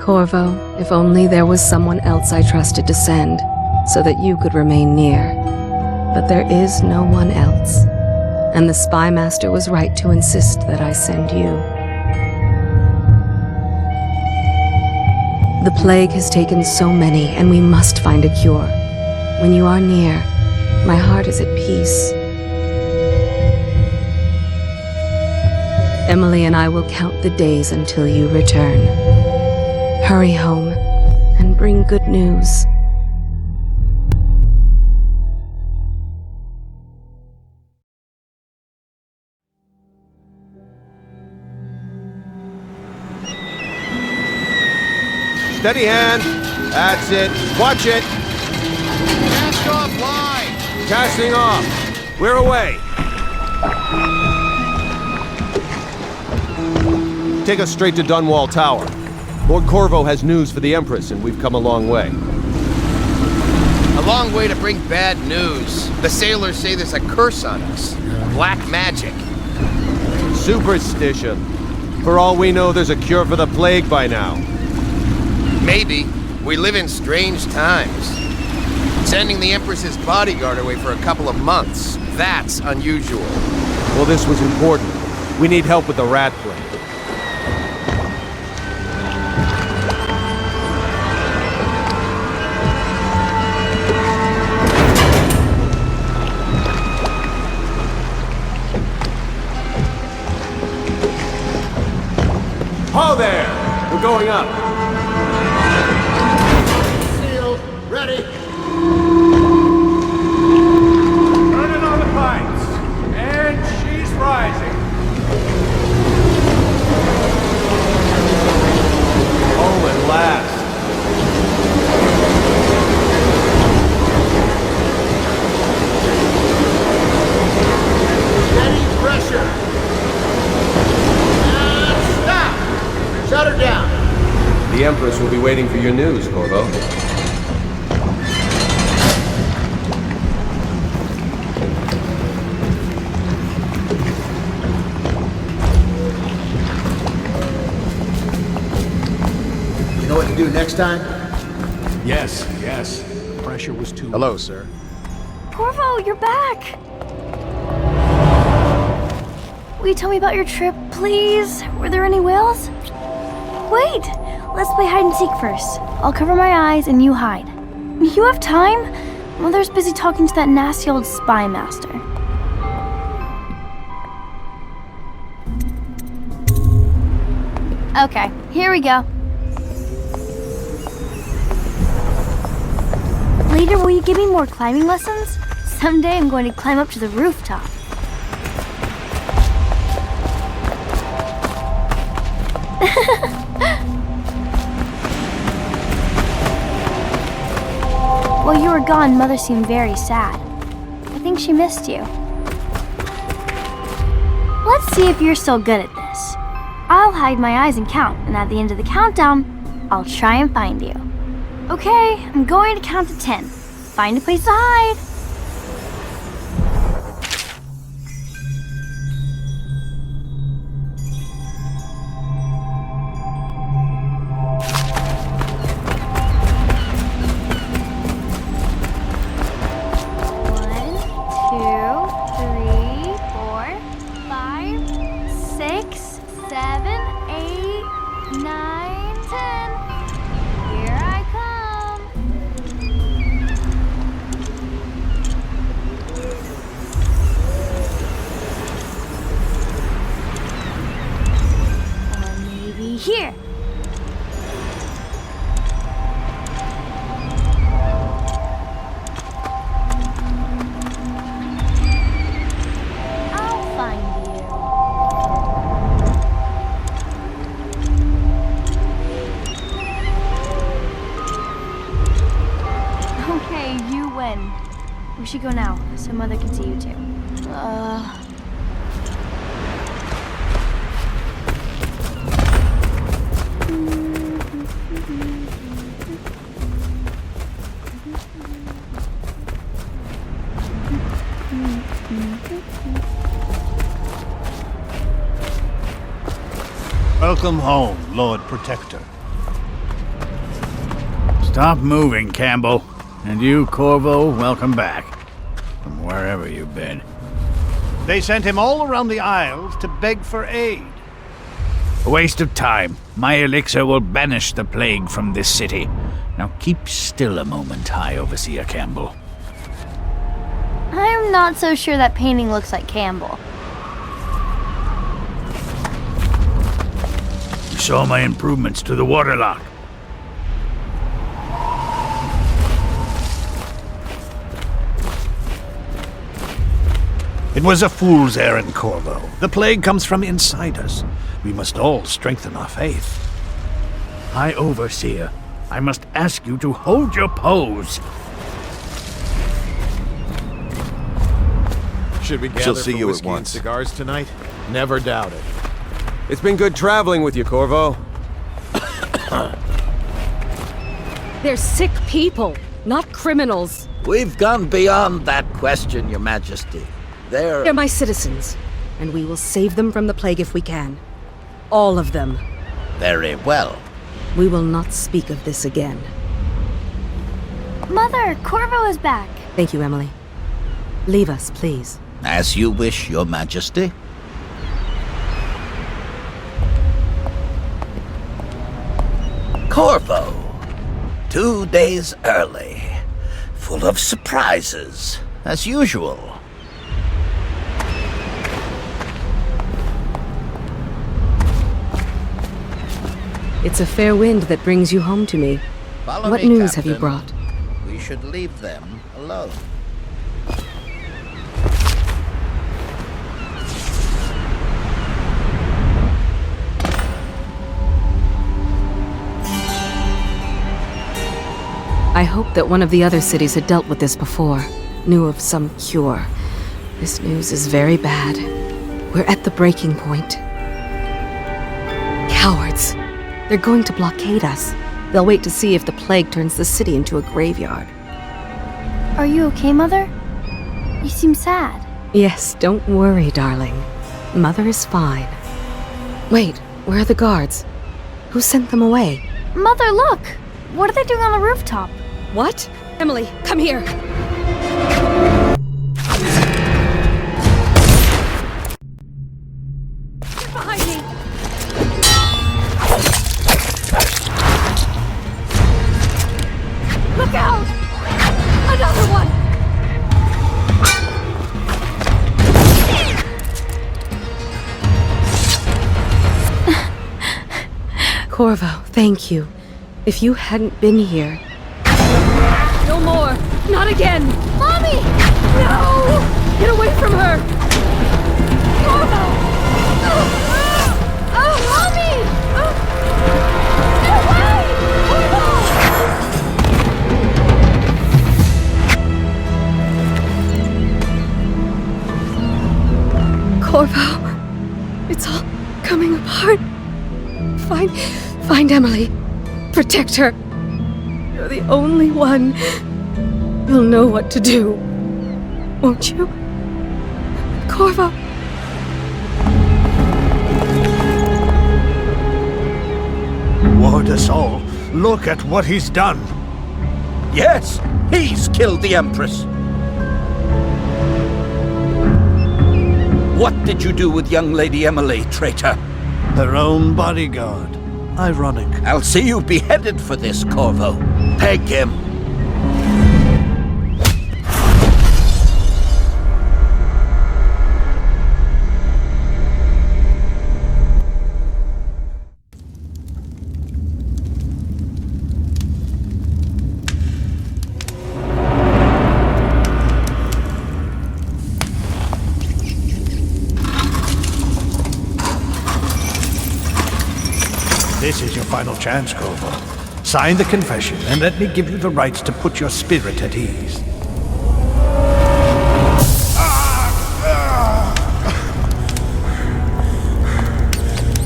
Corvo, if only there was someone else I trusted to send, so that you could remain near. But there is no one else, and the spy master was right to insist that I send you. The plague has taken so many, and we must find a cure. When you are near, my heart is at peace. Emily and I will count the days until you return. Hurry home and bring good news. Steady hand. That's it. Watch it. Cast off line. Casting off. We're away. Take us straight to Dunwall Tower. Lord Corvo has news for the Empress, and we've come a long way. A long way to bring bad news. The sailors say there's a curse on us. Black magic. Superstition. For all we know, there's a cure for the plague by now. Maybe. We live in strange times. Sending the Empress's bodyguard away for a couple of months. That's unusual. Well, this was important. We need help with the rat plague. Ho there! We're going up. Sealed. Ready. Turning on the pipes. And she's rising. Oh, at last. Steady pressure. And stop. Shut her down. The Empress will be waiting for your news, Corvo. You know what to do next time? Yes, yes. The pressure was too... Hello, sir. Corvo, you're back! Will you tell me about your trip, please? Were there any whales? Wait! Let's play hide and seek first. I'll cover my eyes and you hide. You have time? Mother's busy talking to that nasty old spy master. Okay, here we go. Later, will you give me more climbing lessons? Someday I'm going to climb up to the rooftop. While you were gone, Mother seemed very sad. I think she missed you. Let's see if you're still good at this. I'll hide my eyes and count, and at the end of the countdown, I'll try and find you. Okay, I'm going to count to 10. Find a place to hide. Here. I'll find you. Okay, you win. We should go now, so Mother can see you too. Welcome home, Lord Protector. Stop moving, Campbell. And you, Corvo, welcome back. From wherever you've been. They sent him all around the Isles to beg for aid. A waste of time. My elixir will banish the plague from this city. Now keep still a moment, High Overseer Campbell. I'm not so sure that painting looks like Campbell. You saw my improvements to the waterlock. It was a fool's errand, Corvo. The plague comes from inside us. We must all strengthen our faith. High Overseer, I must ask you to hold your pose. Should we gather She'll see for you at whiskey and once. cigars tonight? Never doubt it. It's been good traveling with you, Corvo. They're sick people, not criminals. We've gone beyond that question, Your Majesty. They're my citizens, and we will save them from the plague if we can. All of them. Very well. We will not speak of this again. Mother, Corvo is back. Thank you, Emily. Leave us, please. As you wish, Your Majesty. Corvo. 2 days early. Full of surprises, as usual. It's a fair wind that brings you home to me. Follow What me, news have you Captain. brought? We should leave them alone. I hoped that one of the other cities had dealt with this before, knew of some cure. This news is very bad. We're at the breaking point. Cowards. They're going to blockade us. They'll wait to see if the plague turns the city into a graveyard. Are you okay, Mother? You seem sad. Yes, don't worry, darling. Mother is fine. Wait, where are the guards? Who sent them away? Mother, look! What are they doing on the rooftop? What? Emily, come here! Get behind me! Look out! Another one! Corvo, thank you. If you hadn't been here... No more! Not again! Mommy! No! Get away from her! Corvo! Mommy! Get away! Corvo, it's all coming apart. Find Emily. Protect her. You're the only one. You'll know what to do. Won't you? Corvo. Ward us all. Look at what he's done. Yes, he's killed the Empress. What did you do with young Lady Emily, traitor? Her own bodyguard. Ironic. I'll see you beheaded for this, Corvo. Peg him. This is your final chance, Corvo. Sign the confession, and let me give you the rights to put your spirit at ease.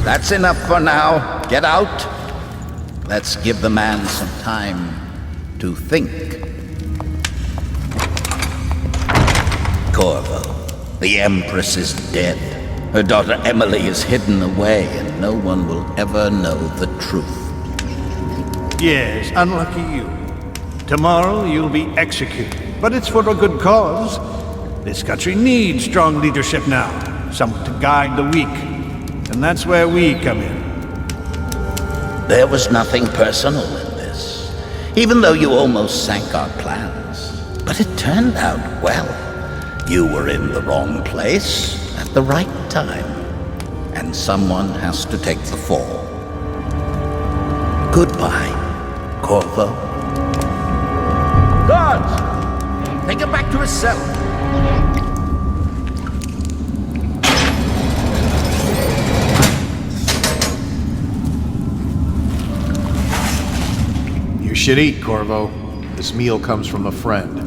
That's enough for now. Get out. Let's give the man some time to think. Corvo, the Empress is dead. Her daughter Emily is hidden away, and no one will ever know the truth. Yes, unlucky you. Tomorrow you'll be executed, but it's for a good cause. This country needs strong leadership now, someone to guide the weak. And that's where we come in. There was nothing personal in this, even though you almost sank our plans. But it turned out well. You were in the wrong place at the right time, and someone has to take the fall. Goodbye, Corvo. Guards! Take him back to his cell. You should eat, Corvo. This meal comes from a friend.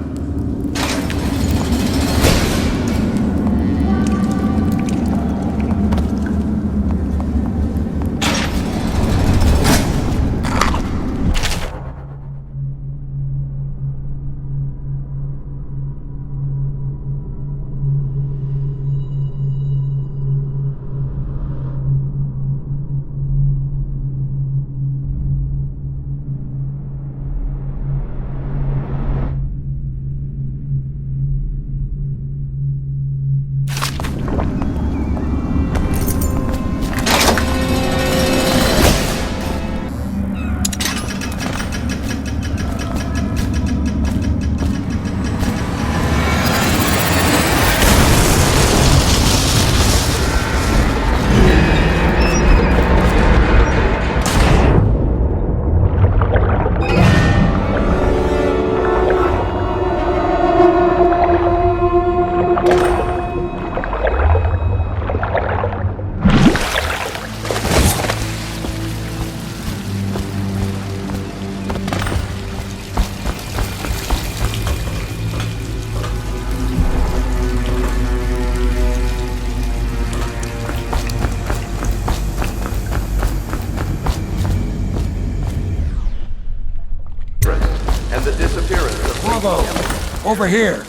Over here.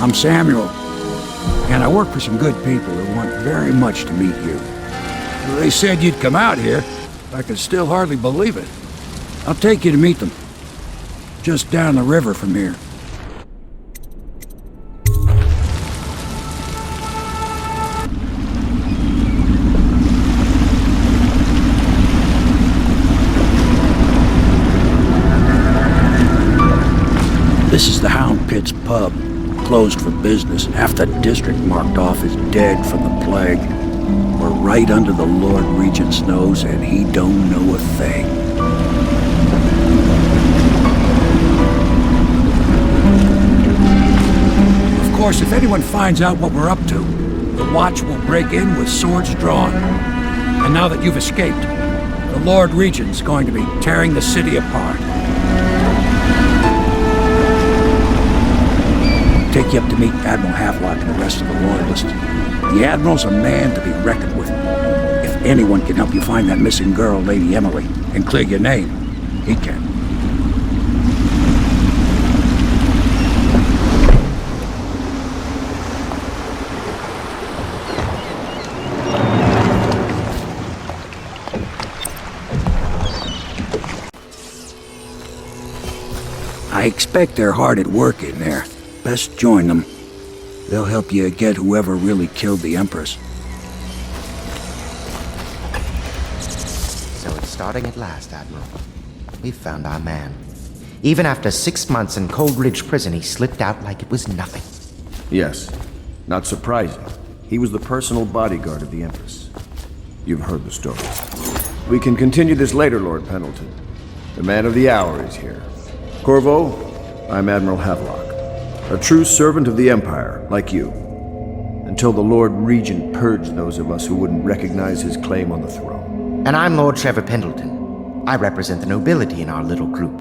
I'm Samuel, and I work for some good people who want very much to meet you. They said you'd come out here. I can still hardly believe it. I'll take you to meet them. Just down the river from here. This is the Hound Pit's pub, closed for business. Half the district marked off as dead from the plague. We're right under the Lord Regent's nose, and he don't know a thing. Of course, if anyone finds out what we're up to, the Watch will break in with swords drawn. And now that you've escaped, the Lord Regent's going to be tearing the city apart. Take you up to meet Admiral Havelock and the rest of the Loyalists. The Admiral's a man to be reckoned with. If anyone can help you find that missing girl, Lady Emily, and clear your name, he can. I expect they're hard at work in there. Best join them. They'll help you get whoever really killed the Empress. So it's starting at last, Admiral. We've found our man. Even after 6 months in Cold Ridge Prison, he slipped out like it was nothing. Yes. Not surprising. He was the personal bodyguard of the Empress. You've heard the story. We can continue this later, Lord Pendleton. The man of the hour is here. Corvo, I'm Admiral Havelock. A true servant of the Empire, like you. Until the Lord Regent purged those of us who wouldn't recognize his claim on the throne. And I'm Lord Trevor Pendleton. I represent the nobility in our little group.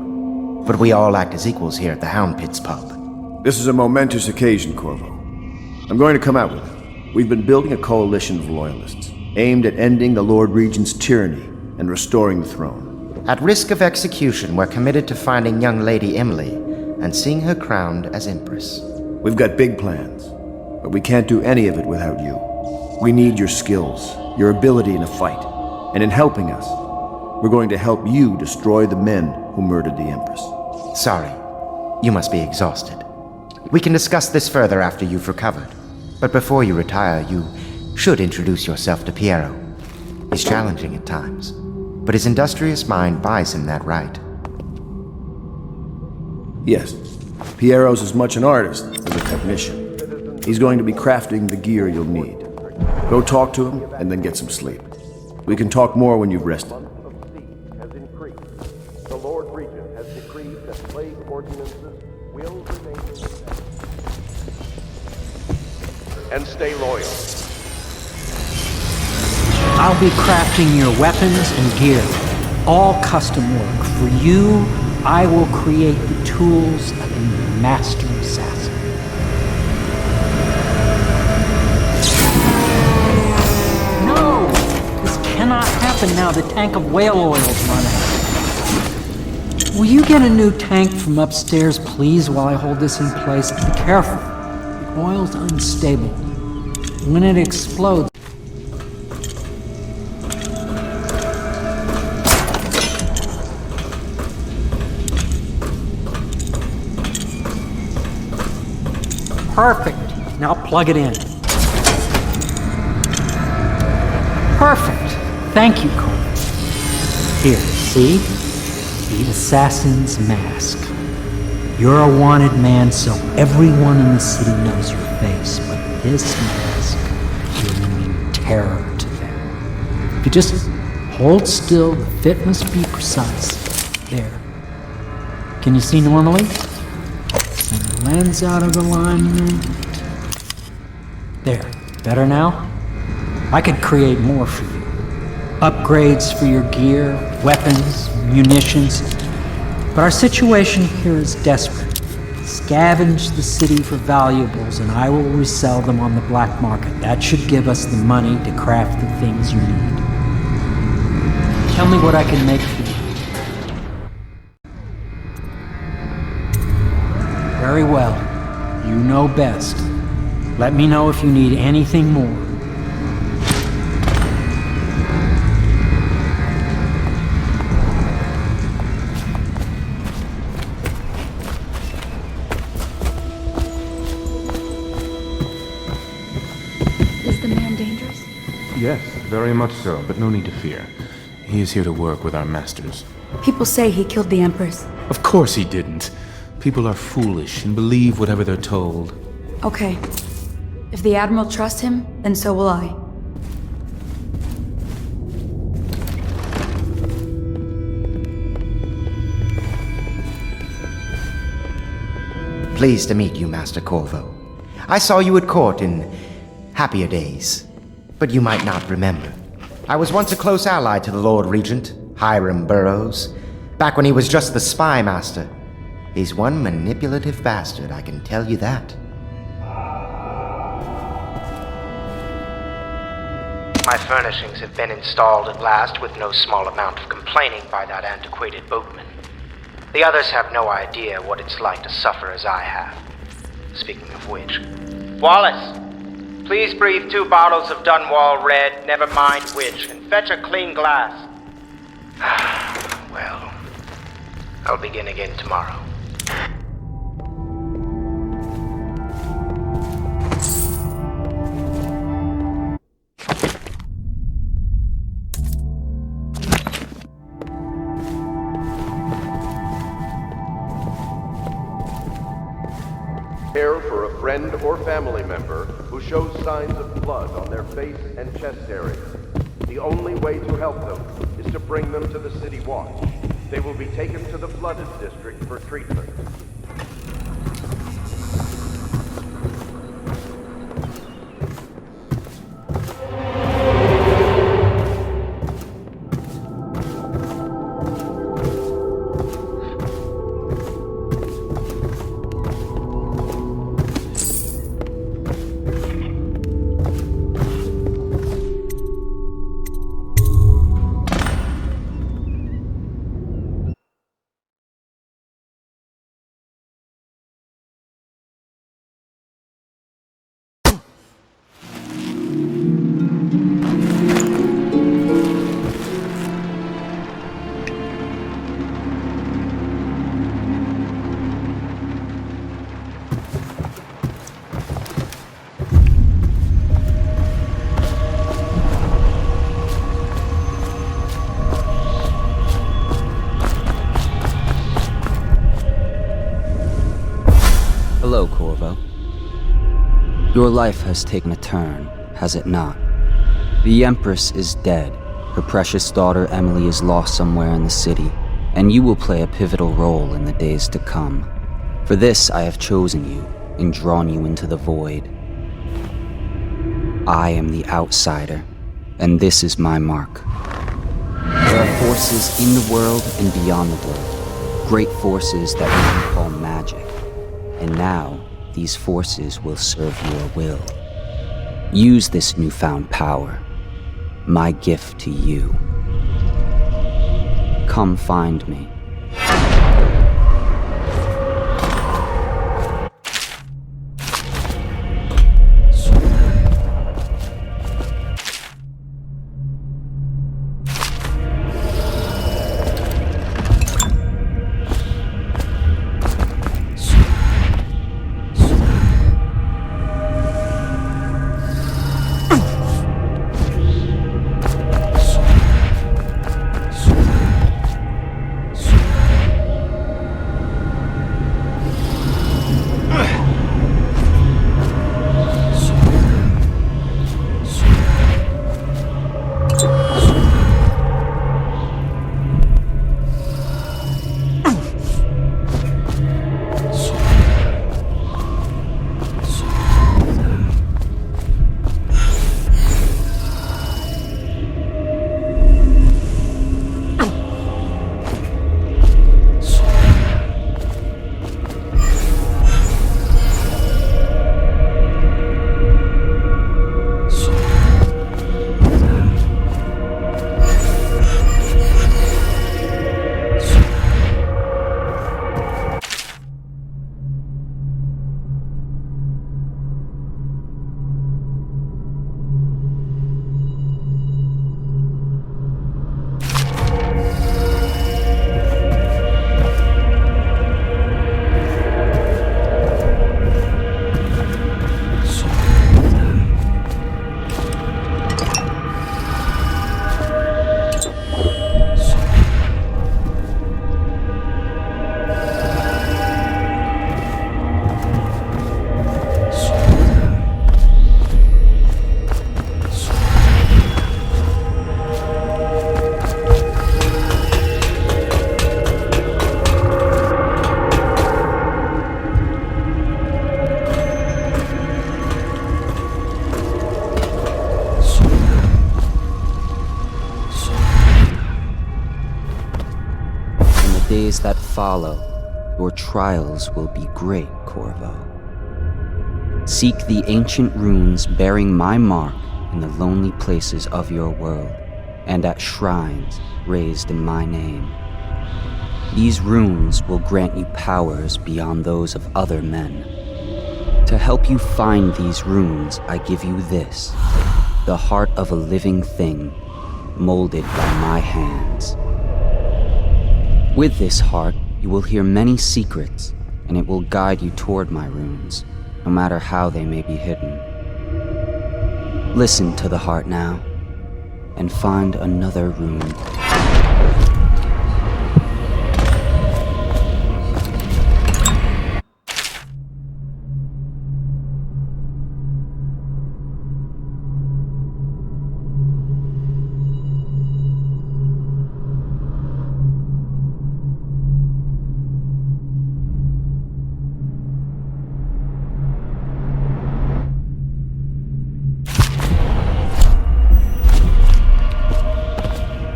But we all act as equals here at the Hound Pit's pub. This is a momentous occasion, Corvo. I'm going to come out with it. We've been building a coalition of loyalists, aimed at ending the Lord Regent's tyranny and restoring the throne. At risk of execution, we're committed to finding young Lady Emily and seeing her crowned as Empress. We've got big plans, but we can't do any of it without you. We need your skills, your ability in a fight, and in helping us. We're going to help you destroy the men who murdered the Empress. Sorry. You must be exhausted. We can discuss this further after you've recovered. But before you retire, you should introduce yourself to Piero. He's challenging at times, but his industrious mind buys him that right. Yes, Piero's as much an artist as a technician. He's going to be crafting the gear you'll need. Go talk to him, and then get some sleep. We can talk more when you've rested. The Lord Regent has decreed that plague ordinances will remain in effect. And stay loyal. I'll be crafting your weapons and gear, all custom work. For you, I will create the tools of a master assassin. No! This cannot happen now. The tank of whale oil's run out. Will you get a new tank from upstairs, please, while I hold this in place? Be careful. The oil's unstable. When it explodes, perfect. Now plug it in. Perfect. Thank you, Corvo. Here, see? The assassin's mask. You're a wanted man, so everyone in the city knows your face, but this mask will mean terror to them. If you just hold still, the fit must be precise. There. Can you see normally? Send the lens out of alignment. There. Better now? I could create more for you. Upgrades for your gear, weapons, munitions. But our situation here is desperate. Scavenge the city for valuables and I will resell them on the black market. That should give us the money to craft the things you need. Tell me what I can make for you. Very well. You know best. Let me know if you need anything more. Yes, very much so, but no need to fear. He is here to work with our masters. People say he killed the Empress. Of course he didn't. People are foolish and believe whatever they're told. Okay. If the Admiral trusts him, then so will I. Pleased to meet you, Master Corvo. I saw you at court in happier days. But you might not remember. I was once a close ally to the Lord Regent, Hiram Burroughs, back when he was just the spy master. He's one manipulative bastard, I can tell you that. My furnishings have been installed at last with no small amount of complaining by that antiquated boatman. The others have no idea what it's like to suffer as I have. Speaking of which... Wallace! Please breathe 2 bottles of Dunwall Red, never mind which, and fetch a clean glass. Well, I'll begin again tomorrow. Care for a friend or family member who shows signs of blood on their face and chest area. The only way to help them is to bring them to the City Watch. They will be taken to the flooded district for treatment. Your life has taken a turn, has it not? The Empress is dead. Her precious daughter Emily is lost somewhere in the city, and you will play a pivotal role in the days to come. For this I have chosen you and drawn you into the void. I am the outsider, and this is my mark. There are forces in the world and beyond the world, great forces that we can call magic. And now, these forces will serve your will. Use this newfound power, my gift to you. Come find me. Days that follow, your trials will be great, Corvo. Seek the ancient runes bearing my mark in the lonely places of your world, and at shrines raised in my name. These runes will grant you powers beyond those of other men. To help you find these runes, I give you this, the heart of a living thing, molded by my hands. With this heart, you will hear many secrets, and it will guide you toward my runes, no matter how they may be hidden. Listen to the heart now, and find another rune.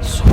So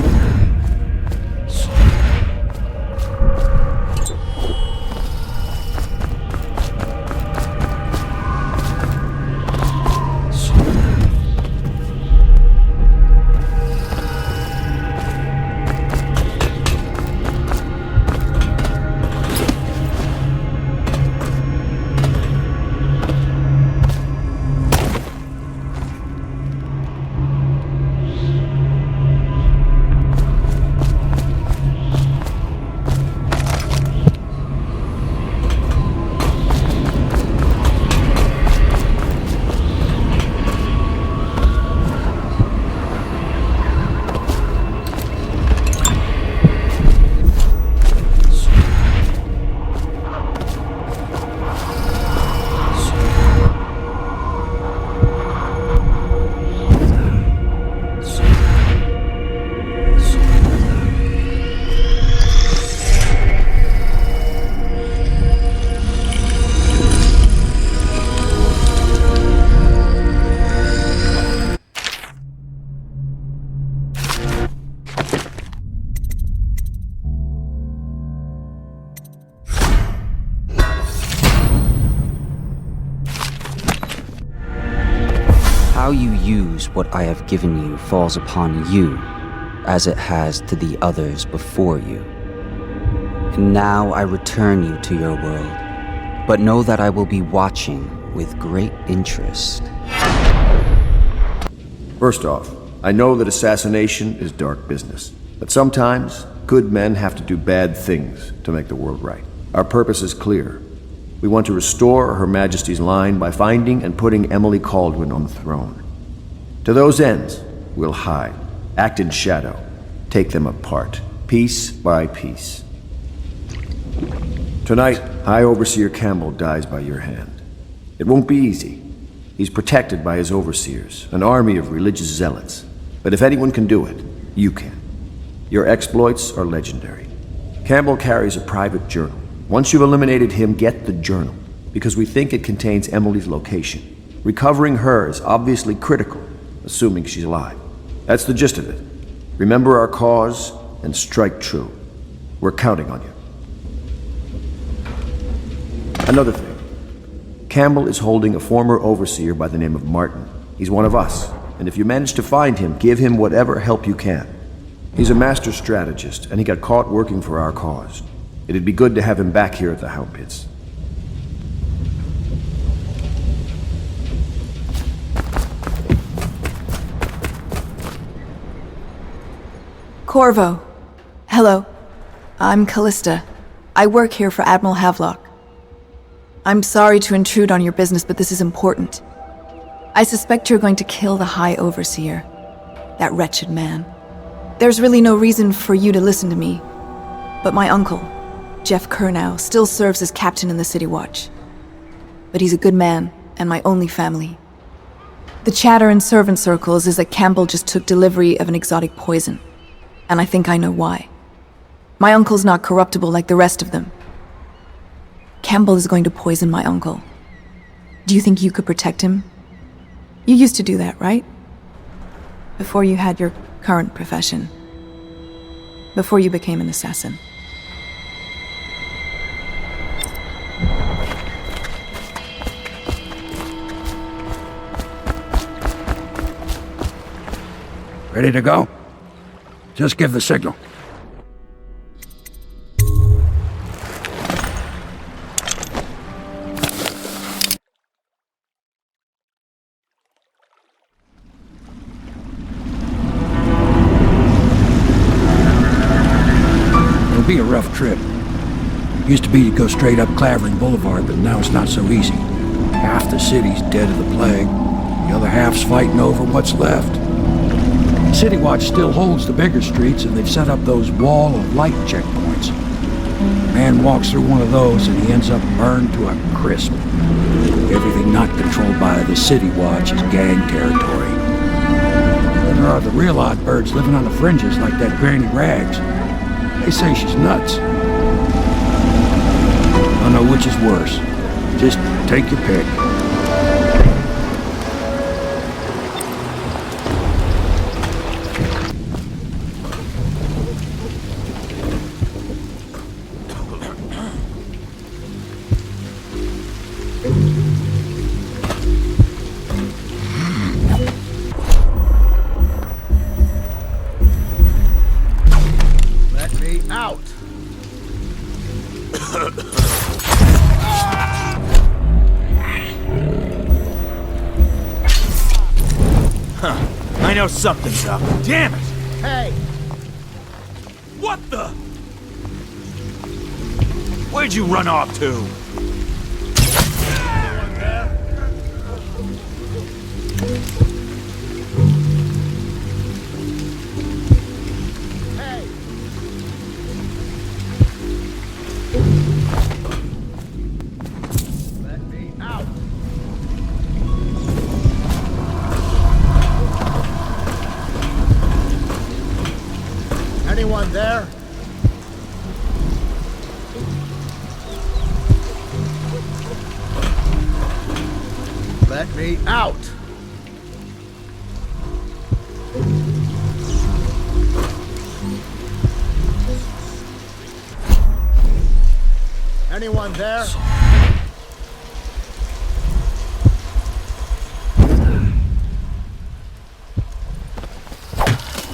use what I have given you falls upon you, as it has to the others before you. And now I return you to your world, but know that I will be watching with great interest. First off, I know that assassination is dark business, but sometimes good men have to do bad things to make the world right. Our purpose is clear. We want to restore Her Majesty's line by finding and putting Emily Kaldwin on the throne. To those ends, we'll hide, act in shadow, take them apart, piece by piece. Tonight, High Overseer Campbell dies by your hand. It won't be easy. He's protected by his overseers, an army of religious zealots. But if anyone can do it, you can. Your exploits are legendary. Campbell carries a private journal. Once you've eliminated him, get the journal, because we think it contains Emily's location. Recovering her is obviously critical, assuming she's alive. That's the gist of it. Remember our cause and strike true. We're counting on you. Another thing. Campbell is holding a former overseer by the name of Martin. He's one of us, and if you manage to find him, give him whatever help you can. He's a master strategist, and he got caught working for our cause. It'd be good to have him back here at the Hound Pits. Corvo. Hello. I'm Callista. I work here for Admiral Havelock. I'm sorry to intrude on your business, but this is important. I suspect you're going to kill the High Overseer. That wretched man. There's really no reason for you to listen to me. But my uncle, Jeff Kernow, still serves as captain in the City Watch. But he's a good man, and my only family. The chatter in servant circles is that Campbell just took delivery of an exotic poison. And I think I know why. My uncle's not corruptible like the rest of them. Campbell is going to poison my uncle. Do you think you could protect him? You used to do that, right? Before you had your current profession. Before you became an assassin. Ready to go? Just give the signal. It'll be a rough trip. Used to be to go straight up Clavering Boulevard, but now it's not so easy. Half the city's dead of the plague. The other half's fighting over what's left. City Watch still holds the bigger streets, and they've set up those wall of light checkpoints. A man walks through one of those, and he ends up burned to a crisp. Everything not controlled by the City Watch is gang territory. Then there are the real odd birds living on the fringes, like that Granny Rags. They say she's nuts. I don't know which is worse. Just take your pick. I know something's up. Damn it! Hey! What the? Where'd you run off to? Hey! Let me out! Anyone there? Let me out! Anyone there?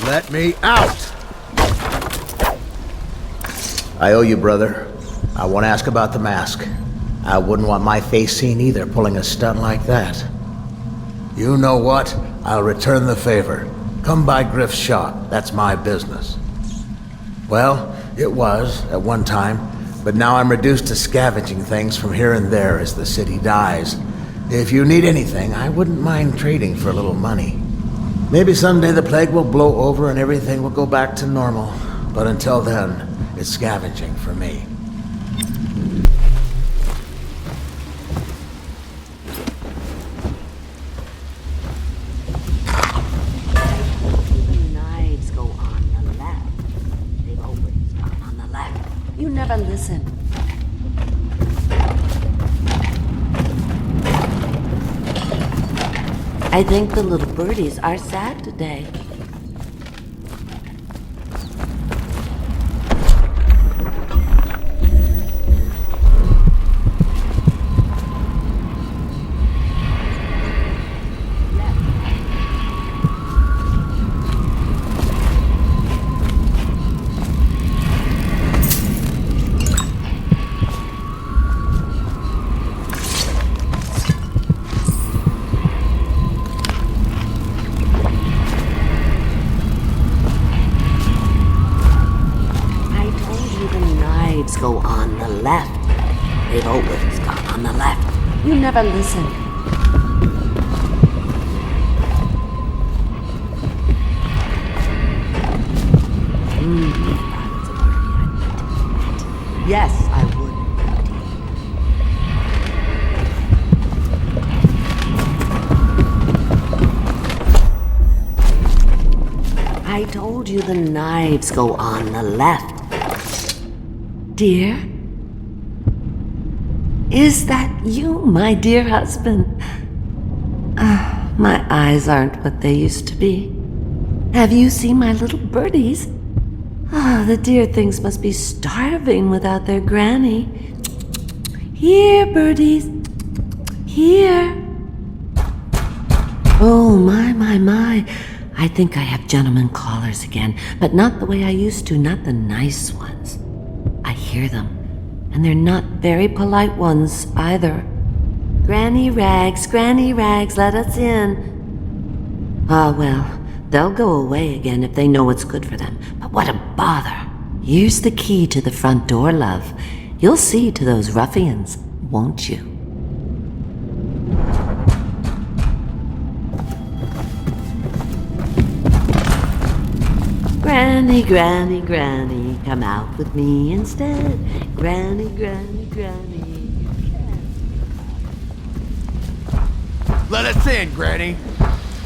Let me out! I owe you, brother. I won't ask about the mask. I wouldn't want my face seen either, pulling a stunt like that. You know what? I'll return the favor. Come by Griff's shop. That's my business. Well, it was, at one time, but now I'm reduced to scavenging things from here and there as the city dies. If you need anything, I wouldn't mind trading for a little money. Maybe someday the plague will blow over and everything will go back to normal. But until then, it's scavenging for me. Knives go on the left. They've always gone on the left. You never listen. I think the little birdies are sad today. Go on the left. They've always gone on the left. You never listen. Yes, I would. I told you the knives go on the left. Dear? Is that you, my dear husband? My eyes aren't what they used to be. Have you seen my little birdies? The dear things must be starving without their granny. Here, birdies. Here. Oh, my. I think I have gentlemen callers again, but not the way I used to, not the nice ones. I hear them, and they're not very polite ones either. Granny Rags, let us in. Well, they'll go away again if they know what's good for them. But what a bother. Here's the key to the front door, love. You'll see to those ruffians, won't you? Granny, come out with me instead. Granny. Let us in, Granny.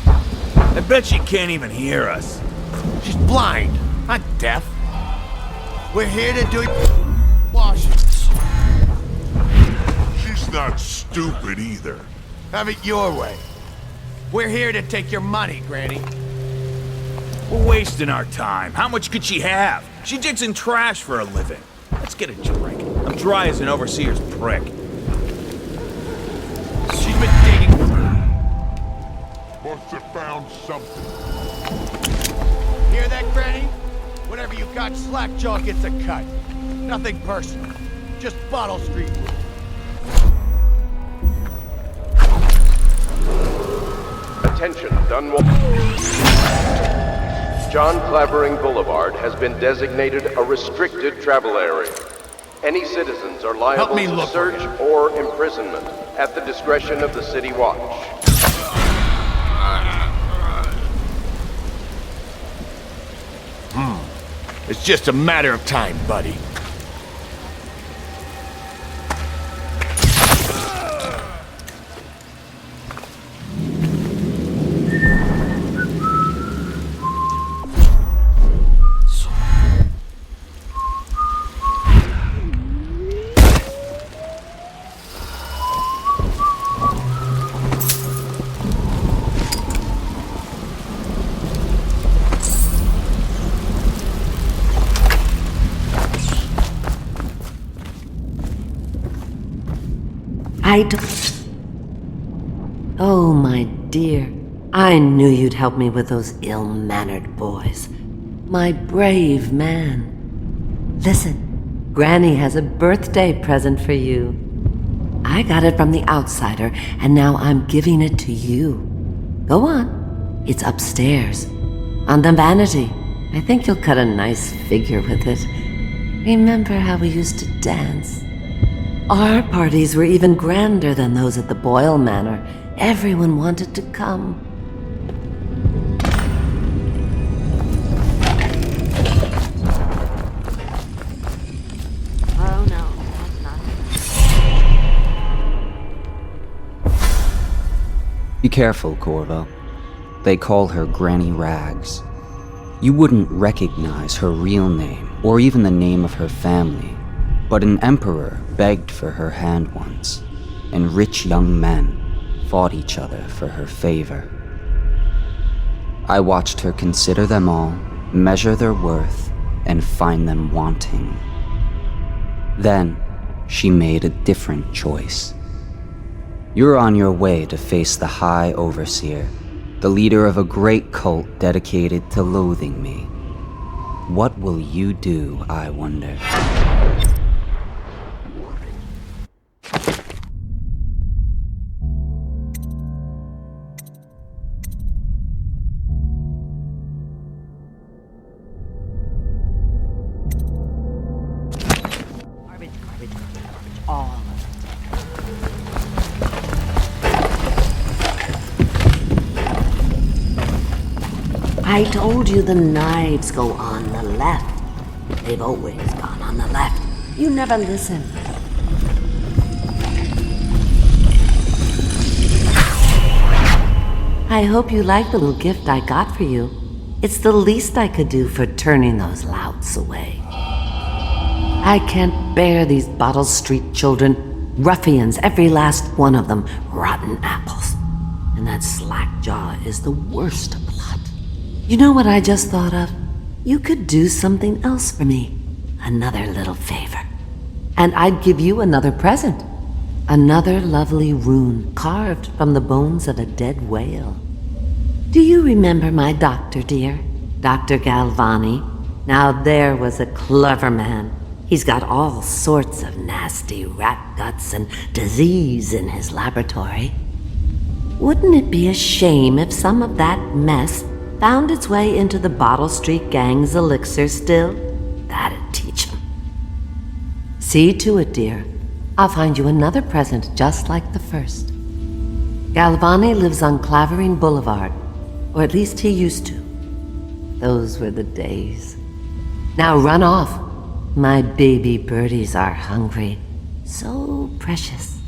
I bet she can't even hear us. She's blind, not deaf. We're here to do washings. She's not stupid either. Have it your way. We're here to take your money, Granny. We're wasting our time. How much could she have? She digs in trash for a living. Let's get a drink. I'm dry as an overseer's prick. She's been digging. Must have found something. Hear that, Granny? Whatever you got, Slackjaw gets a cut. Nothing personal. Just Bottle Street. Attention, Dunwall. John Clavering Boulevard has been designated a restricted travel area. Any citizens are liable to search or imprisonment at the discretion of the City Watch. It's just a matter of time, buddy. Oh, my dear. I knew you'd help me with those ill-mannered boys. My brave man. Listen, Granny has a birthday present for you. I got it from the outsider, and now I'm giving it to you. Go on. It's upstairs. On the vanity. I think you'll cut a nice figure with it. Remember how we used to dance? Our parties were even grander than those at the Boyle Manor. Everyone wanted to come. Oh no, not. Be careful, Corvo. They call her Granny Rags. You wouldn't recognize her real name, or even the name of her family, but an emperor begged for her hand once, and rich young men fought each other for her favor. I watched her consider them all, measure their worth, and find them wanting. Then, she made a different choice. You're on your way to face the High Overseer, the leader of a great cult dedicated to loathing me. What will you do, I wonder? I told you the knives go on the left. They've always gone on the left. You never listen. I hope you like the little gift I got for you. It's the least I could do for turning those louts away. I can't bear these Bottle Street children. Ruffians, every last one of them. Rotten apples. And that slack jaw is the worst of the lot. You know what I just thought of? You could do something else for me. Another little favor. And I'd give you another present. Another lovely rune carved from the bones of a dead whale. Do you remember my doctor, dear? Dr. Galvani? Now there was a clever man. He's got all sorts of nasty rat guts and disease in his laboratory. Wouldn't it be a shame if some of that mess found its way into the Bottle Street Gang's elixir still? That'd teach him. See to it, dear. I'll find you another present just like the first. Galvani lives on Clavering Boulevard, or at least he used to. Those were the days. Now run off. My baby birdies are hungry. So precious.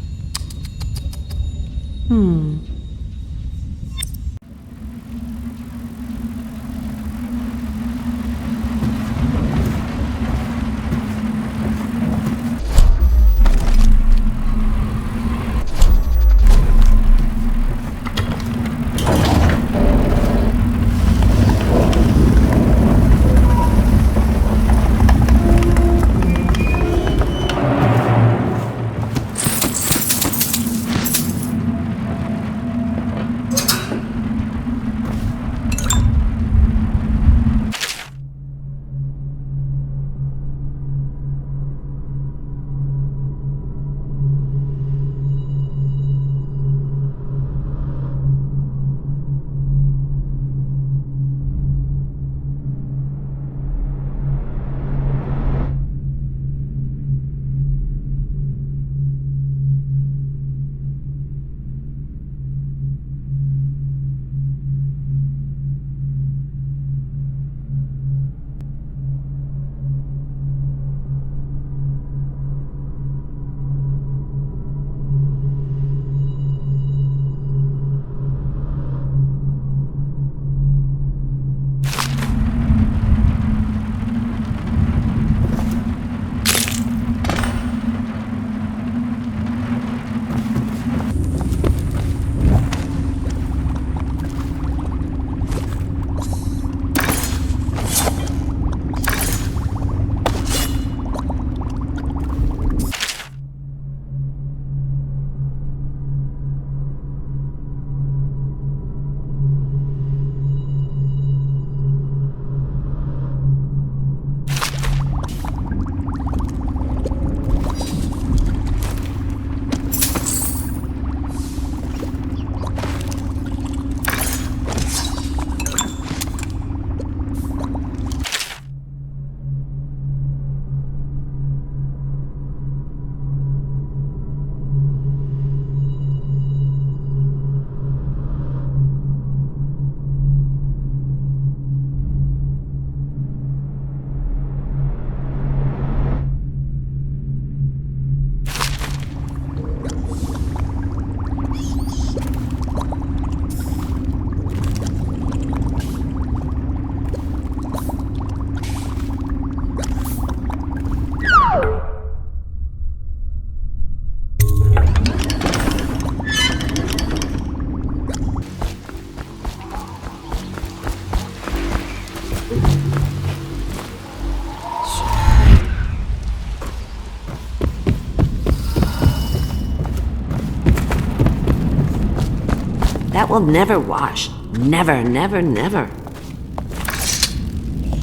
will never wash. Never, never, never.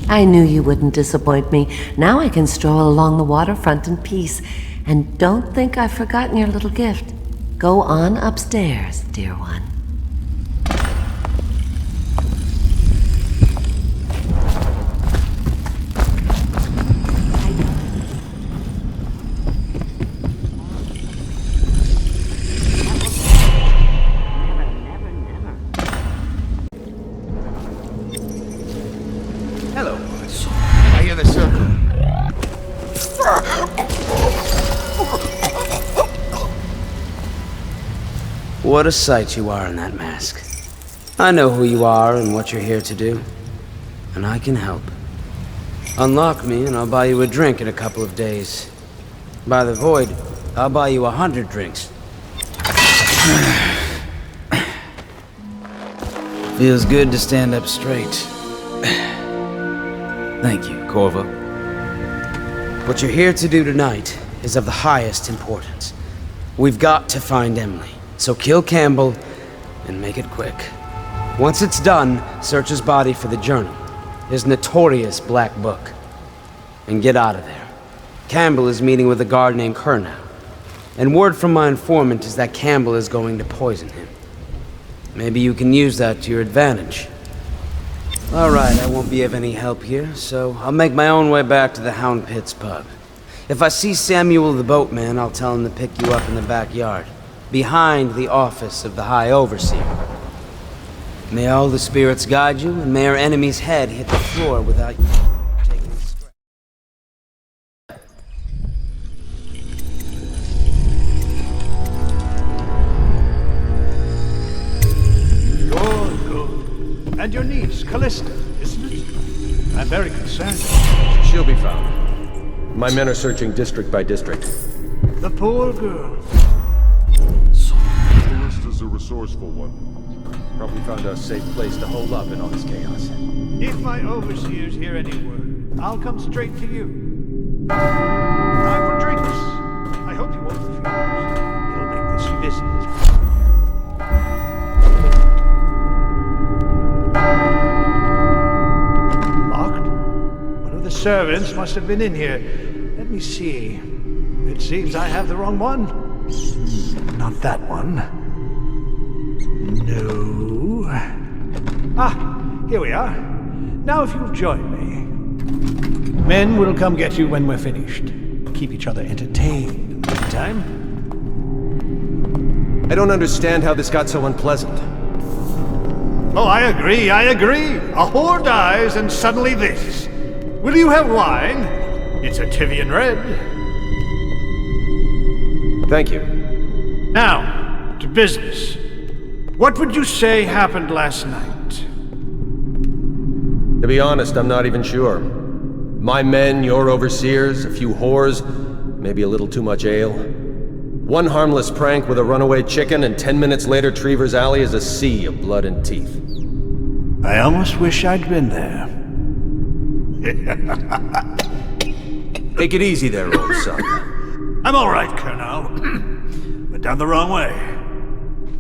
I knew you wouldn't disappoint me. Now I can stroll along the waterfront in peace. And don't think I've forgotten your little gift. Go on upstairs, dear one. Hello, Watch. I hear the circle. What a sight you are in that mask. I know who you are and what you're here to do. And I can help. Unlock me and I'll buy you a drink in a couple of days. By the void, I'll buy you 100 drinks. Feels good to stand up straight. Thank you, Corvo. What you're here to do tonight is of the highest importance. We've got to find Emily. So kill Campbell, and make it quick. Once it's done, search his body for the journal, his notorious black book, and get out of there. Campbell is meeting with a guard named Kernow, and word from my informant is that Campbell is going to poison him. Maybe you can use that to your advantage. All right, I won't be of any help here, so I'll make my own way back to the Hound Pits pub. If I see Samuel the boatman, I'll tell him to pick you up in the backyard, behind the office of the High Overseer. May all the spirits guide you, and may our enemy's head hit the floor without you taking a scratch. Good. And your niece, Callista, isn't it? I'm very concerned. She'll be found. My men are searching district by district. The poor girl. Callista's a resourceful one. Probably found a safe place to hole up in all this chaos. If my overseers hear any word, I'll come straight to you. Time for drinks. I hope you won't refuse. It'll make this visit. Locked? One of the servants must have been in here. Let me see. It seems I have the wrong one. Not that one. No. Ah, here we are. Now if you'll join me. Men will come get you when we're finished. Keep each other entertained in the meantime. I don't understand how this got so unpleasant. Oh, I agree. A whore dies and suddenly this. Will you have wine? It's a Tivian red. Thank you. Now, to business. What would you say happened last night? To be honest, I'm not even sure. My men, your overseers, a few whores, maybe a little too much ale. One harmless prank with a runaway chicken, and 10 minutes later Trevor's Alley is a sea of blood and teeth. I almost wish I'd been there. Take it easy there, old son. I'm all right, Colonel. But down the wrong way.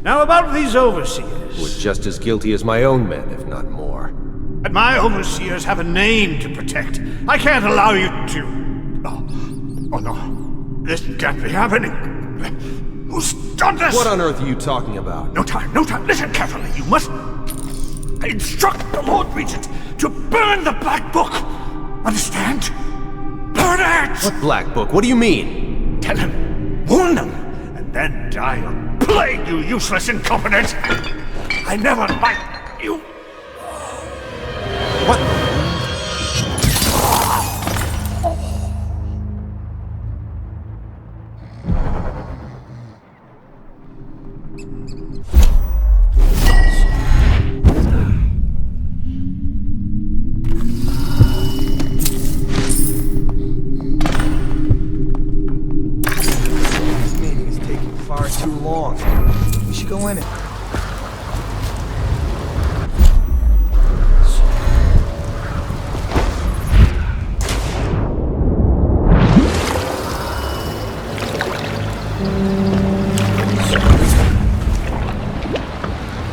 Now about these overseers. Was just as guilty as my own men, if not more. But my overseers have a name to protect. I can't allow you to... Oh no. This can't be happening. Who's done this? What on earth are you talking about? No time. Listen carefully. You must instruct the Lord Regent to burn the Black Book. Understand? Burn it! What Black Book? What do you mean? Tell him. Warn them. And then die of plague, you useless incompetent! I never liked you! What? Too long. We should go in it.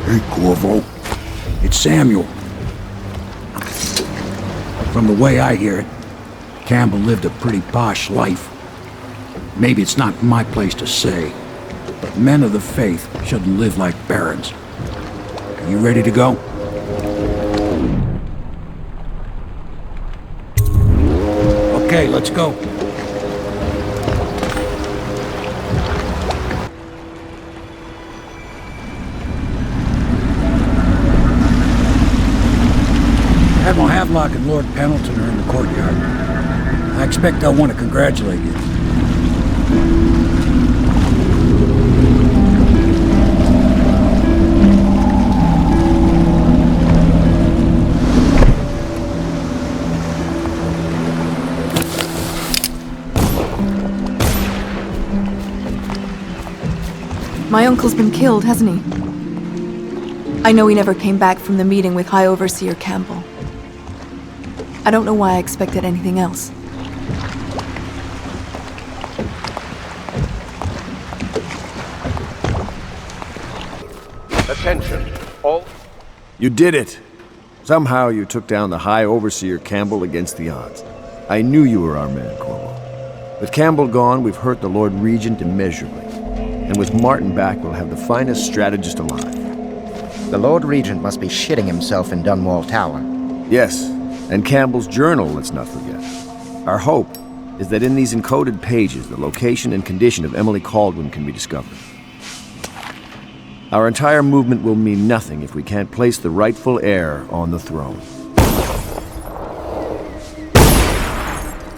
Hey, Samuel. From the way I hear it, Campbell lived a pretty posh life. Maybe it's not my place to say, but men of the faith shouldn't live like barons. Are you ready to go? Okay, let's go. Admiral Havelock and Lord Pendleton are in the courtyard. I expect they'll want to congratulate you. My uncle's been killed, hasn't he? I know he never came back from the meeting with High Overseer Campbell. I don't know why I expected anything else. Attention, all... You did it! Somehow you took down the High Overseer Campbell against the odds. I knew you were our man, Corvo. With Campbell gone, we've hurt the Lord Regent immeasurably. And with Martin back, we'll have the finest strategist alive. The Lord Regent must be shitting himself in Dunwall Tower. Yes, and Campbell's journal, let's not forget. Our hope is that in these encoded pages, the location and condition of Emily Kaldwin can be discovered. Our entire movement will mean nothing if we can't place the rightful heir on the throne.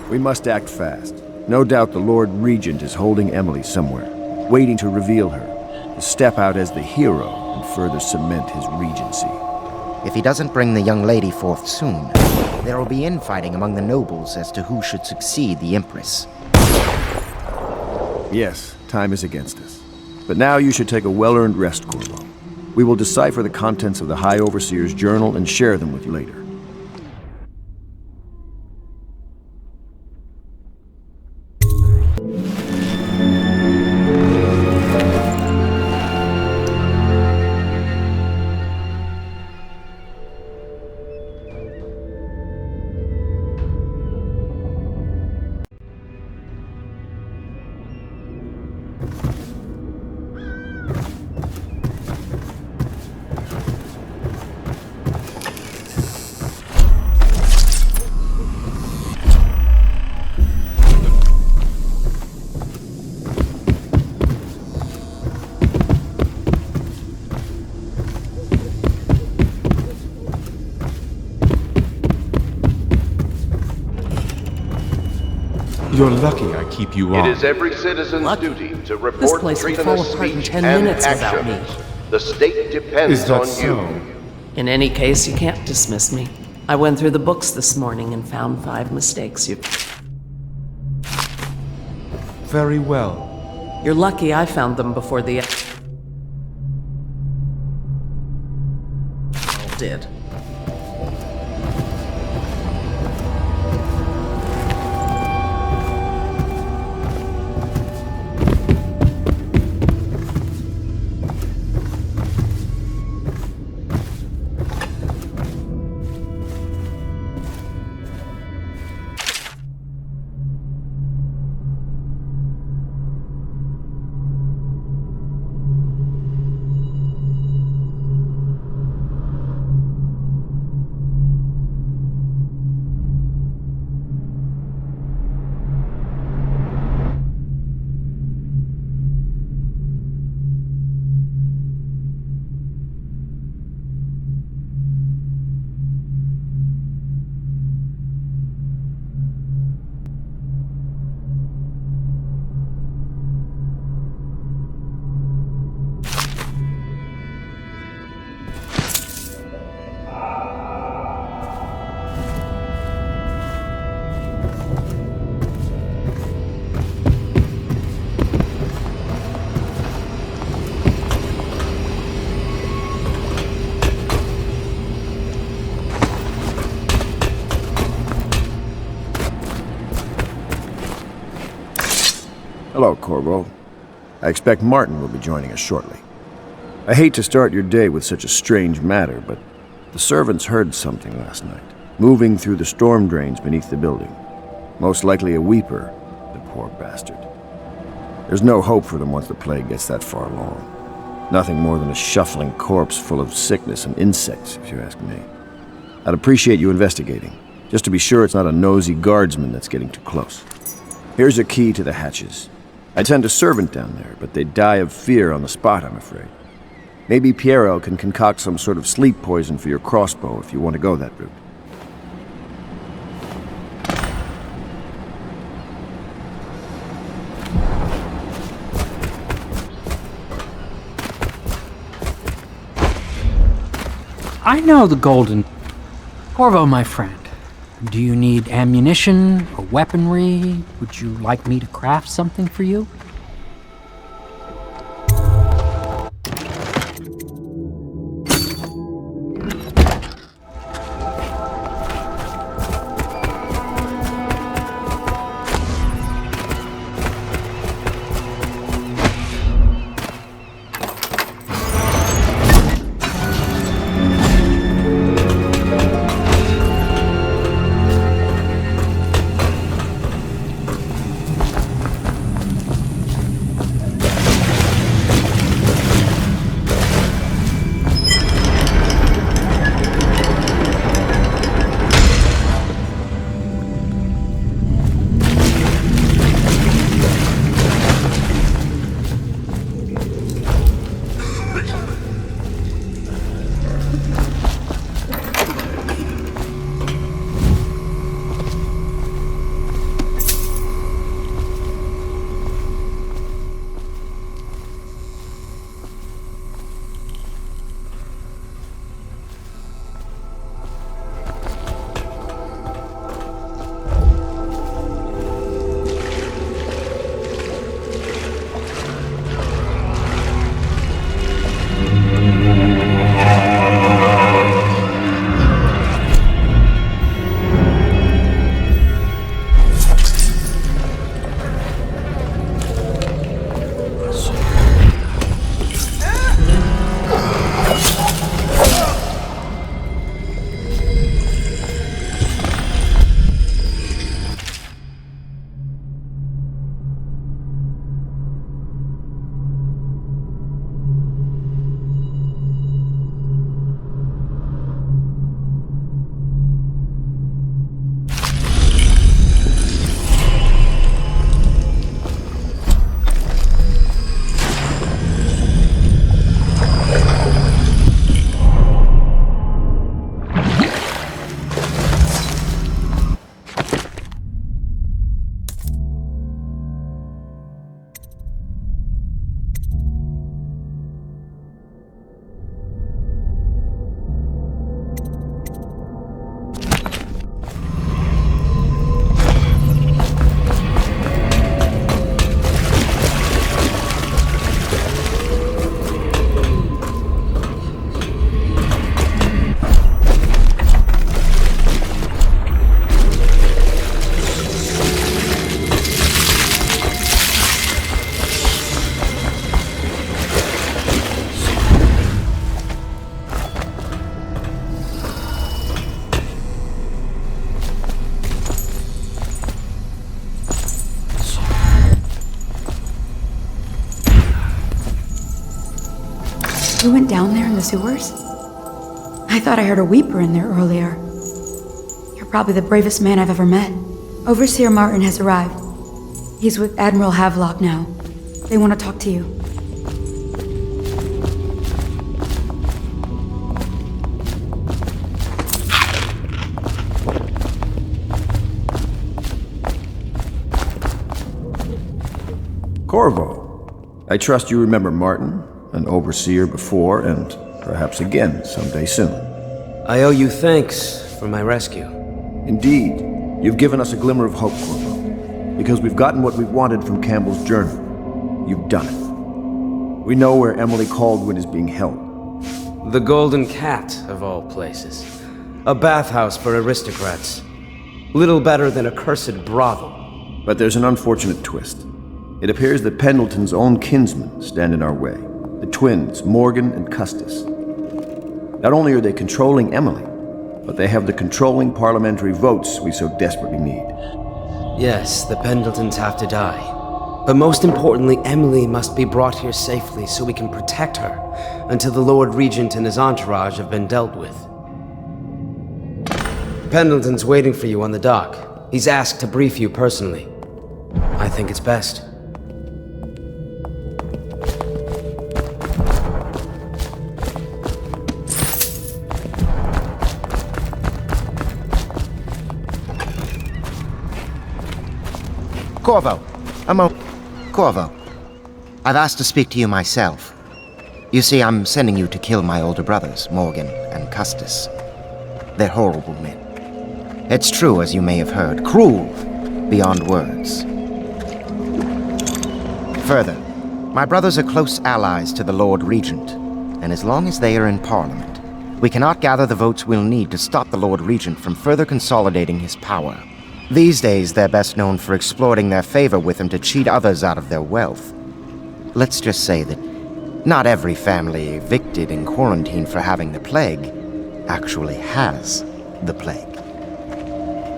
We must act fast. No doubt the Lord Regent is holding Emily somewhere, waiting to reveal her, to step out as the hero and further cement his regency. If he doesn't bring the young lady forth soon, there will be infighting among the nobles as to who should succeed the Empress. Yes, time is against us. But now you should take a well-earned rest, Corvo. We will decipher the contents of the High Overseer's journal and share them with you later. You're lucky I keep you on. It is every citizen's duty to report place would treasonous fall apart in speech 10 and minutes without actions. me. The state depends Is that on so? you. In any case, you can't dismiss me. I went through the books this morning and found 5 mistakes you... Very well. You're lucky I found them before the... did. Hello, Corvo. I expect Martin will be joining us shortly. I hate to start your day with such a strange matter, but The servants heard something last night, moving through the storm drains beneath the building. Most likely a weeper, the poor bastard. There's no hope for them once the plague gets that far along. Nothing more than a shuffling corpse full of sickness and insects, if you ask me. I'd appreciate you investigating, just to be sure it's not a nosy guardsman that's getting too close. Here's a key to the hatches. I'd send a servant down there, but they'd die of fear on the spot, I'm afraid. Maybe Piero can concoct some sort of sleep poison for your crossbow if you want to go that route. I know the golden... Corvo, my friend. Do you need ammunition or weaponry? Would you like me to craft something for you? You went down there in the sewers? I thought I heard a weeper in there earlier. You're probably the bravest man I've ever met. Overseer Martin has arrived. He's with Admiral Havelock now. They want to talk to you. Corvo, I trust you remember Martin, an overseer before, and perhaps again someday soon. I owe you thanks for my rescue. Indeed, you've given us a glimmer of hope, Corvo, because we've gotten what we've wanted from Campbell's journal. You've done it. We know where Emily Caldwin is being held. The Golden Cat, of all places. A bathhouse for aristocrats. Little better than a cursed brothel. But there's an unfortunate twist. It appears that Pendleton's own kinsmen stand in our way. The twins, Morgan and Custis. Not only are they controlling Emily, but they have the controlling parliamentary votes we so desperately need. Yes, the Pendletons have to die. But most importantly, Emily must be brought here safely so we can protect her until the Lord Regent and his entourage have been dealt with. Pendleton's waiting for you on the dock. He's asked to brief you personally. I think it's best. Corvo, Corvo, I've asked to speak to you myself. You see, I'm sending you to kill my older brothers, Morgan and Custis. They're horrible men. It's true, as you may have heard, cruel beyond words. Further, my brothers are close allies to the Lord Regent, and as long as they are in Parliament, we cannot gather the votes we'll need to stop the Lord Regent from further consolidating his power. These days, they're best known for exploiting their favor with him to cheat others out of their wealth. Let's just say that not every family evicted and quarantined for having the plague actually has the plague.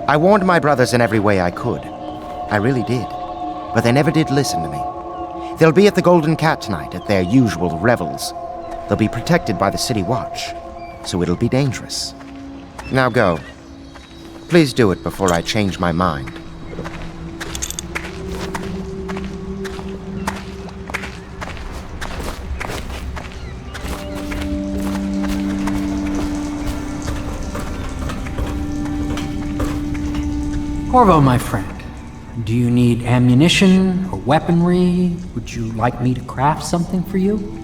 I warned my brothers in every way I could. I really did. But they never did listen to me. They'll be at the Golden Cat tonight at their usual revels. They'll be protected by the City Watch, so it'll be dangerous. Now go. Please do it before I change my mind. Corvo, my friend, do you need ammunition or weaponry? Would you like me to craft something for you?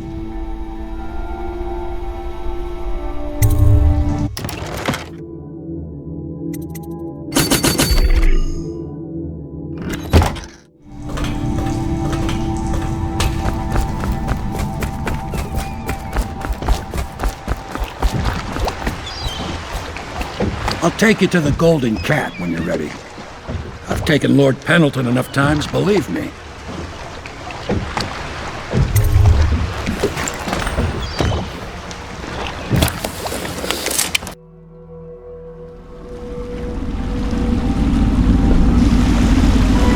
I'll take you to the Golden Cat when you're ready. I've taken Lord Pendleton enough times, believe me.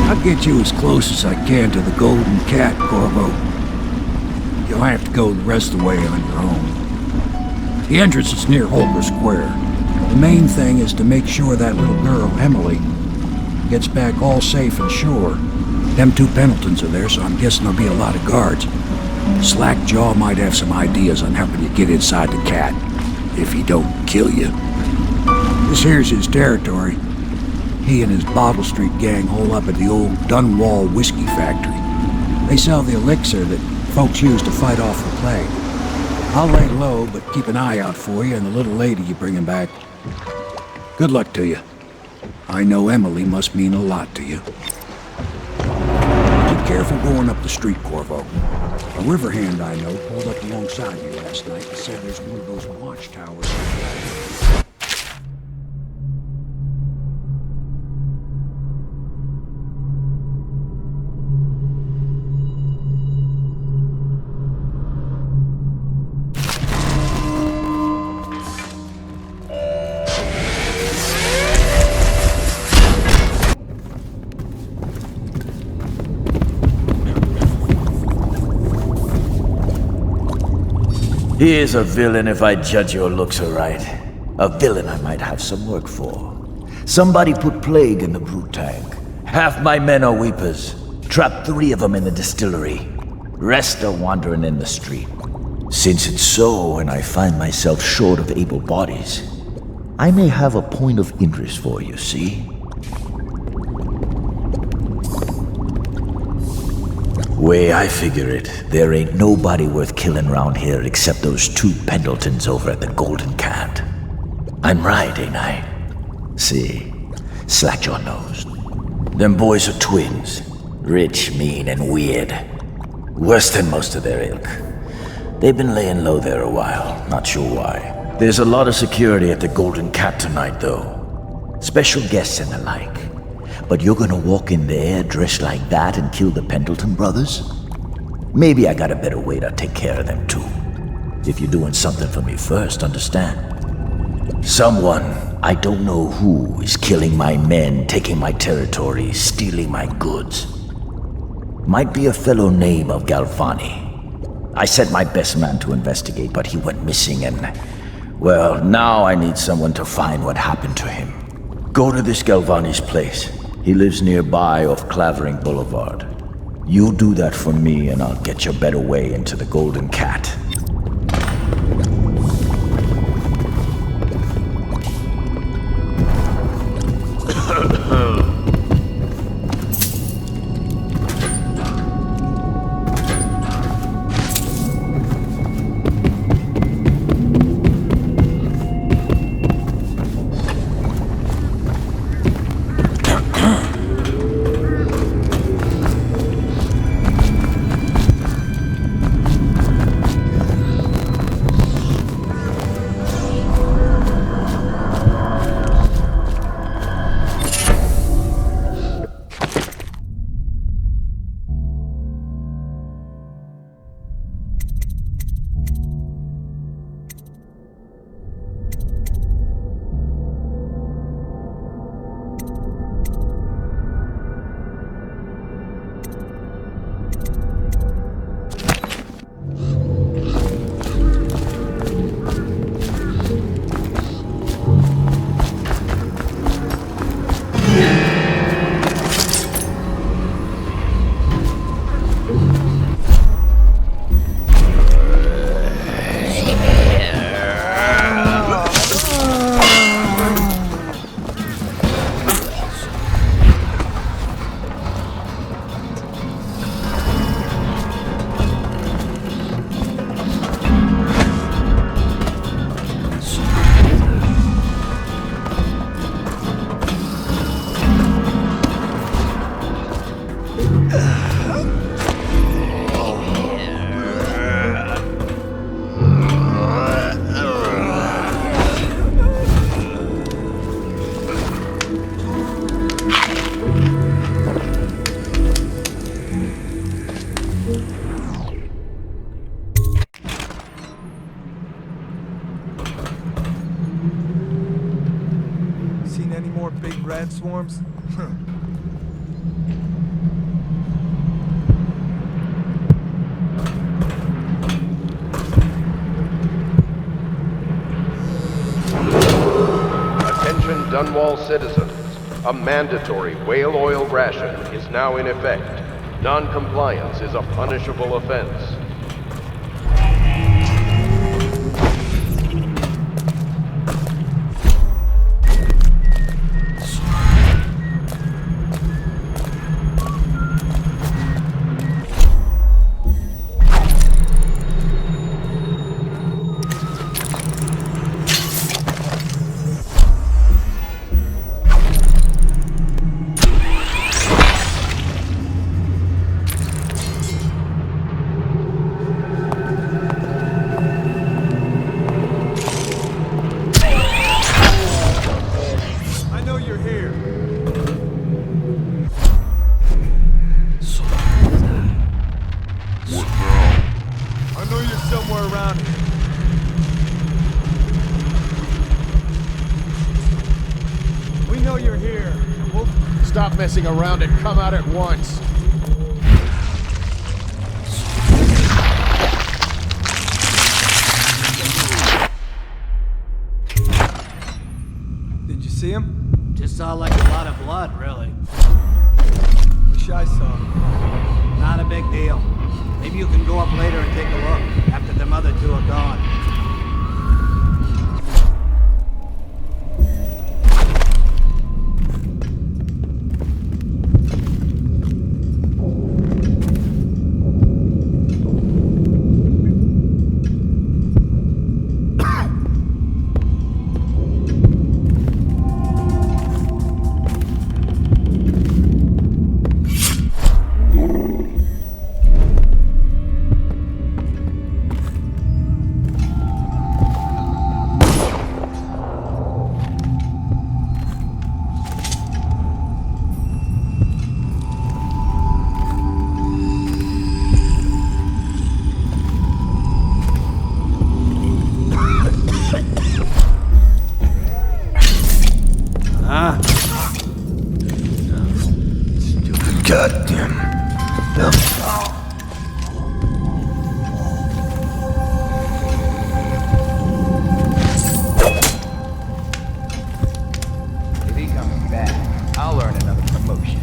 I'll get you as close as I can to the Golden Cat, Corvo. You'll have to go the rest of the way on your own. The entrance is near Holker Square. The main thing is to make sure that little girl, Emily, gets back all safe and sure. Them two Pendletons are there, so I'm guessing there'll be a lot of guards. Slackjaw might have some ideas on helping you get inside the cat, if he don't kill you. This here's his territory. He and his Bottle Street gang hole up at the old Danuoll whiskey factory. They sell the elixir that folks use to fight off the plague. I'll lay low, but keep an eye out for you and the little lady you bring him back. Good luck to you. I know Emily must mean a lot to you. Be careful going up the street, Corvo. A river hand I know pulled up alongside you last night and said there's one of those watchtowers. He is a villain if I judge your looks aright. A villain I might have some work for. Somebody put plague in the brute tank. Half my men are weepers. Trapped 3 of them in the distillery. Rest are wandering in the street. Since it's so, and I find myself short of able bodies, I may have a point of interest for you, see? Way I figure it, there ain't nobody worth killing round here except those 2 Pendletons over at the Golden Cat. I'm right, ain't I? See, Slackjaw knows. Them boys are twins. Rich, mean, and weird. Worse than most of their ilk. They've been laying low there a while, not sure why. There's a lot of security at the Golden Cat tonight, though. Special guests and the like. But you're gonna walk in there dressed like that and kill the Pendleton brothers? Maybe I got a better way to take care of them too. If you're doing something for me first, understand? Someone, I don't know who, is killing my men, taking my territory, stealing my goods. Might be a fellow named of Galvani. I sent my best man to investigate, but he went missing and... well, now I need someone to find what happened to him. Go to this Galvani's place. He lives nearby off Clavering Boulevard. You do that for me and I'll get your better way into the Golden Cat. Swarms? Attention Dunwall citizens. A mandatory whale oil ration is now in effect. Non-compliance is a punishable offense. Messing around and come out at once. Did you see him? Just saw like a lot of blood, really. Wish I saw him. Not a big deal. Maybe you can go up later and take a look after them other two are gone. Huh? Goddamn. If he comes back, I'll earn another promotion.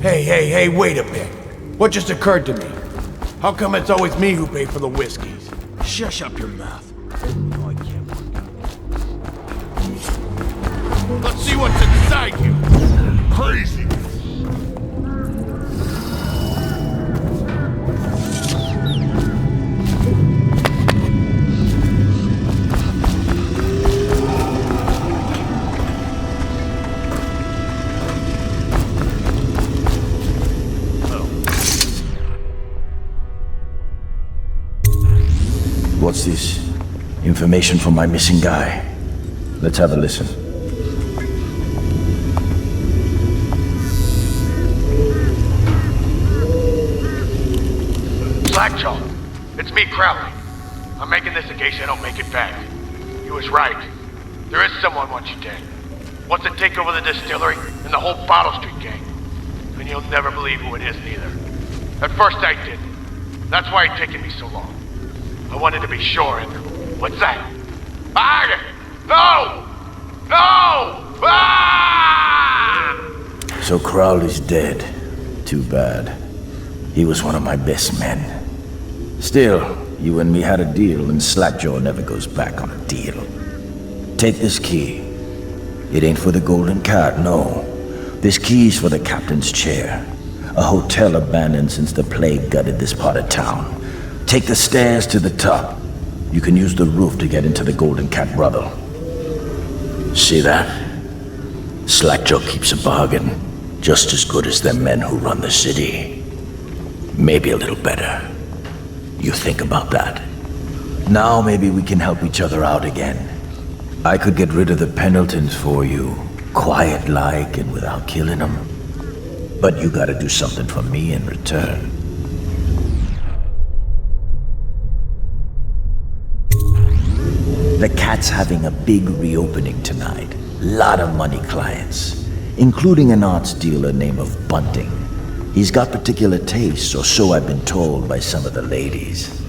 Hey, wait a bit. What just occurred to me? How come it's always me who pay for the whiskeys? Shush up your mouth. Oh, I can't work Let's see what's inside you. Crazy. What's this? Information from my missing guy. Let's have a listen. Slackjaw, it's me, Crowley. I'm making this in case I don't make it back. He was right. There is someone wants you dead. Wants to take over the distillery and the whole Bottle Street gang. And you'll never believe who it is neither. At first I didn't. That's why it's taken me so long. I wanted to be sure and... What's that? Ah! No! No! Ah! So Crowley's dead. Too bad. He was one of my best men. Still, you and me had a deal, and Slackjaw never goes back on a deal. Take this key. It ain't for the Golden Cat, no. This key's for the captain's chair. A hotel abandoned since the plague gutted this part of town. Take the stairs to the top. You can use the roof to get into the Golden Cat brothel. See that? Slackjaw keeps a bargain, just as good as the men who run the city. Maybe a little better. You think about that. Now maybe we can help each other out again. I could get rid of the Pendletons for you, quiet-like and without killing them. But you gotta do something for me in return. The Cat's having a big reopening tonight. Lot of money clients, including an arts dealer named Bunting. He's got particular tastes, or so I've been told by some of the ladies.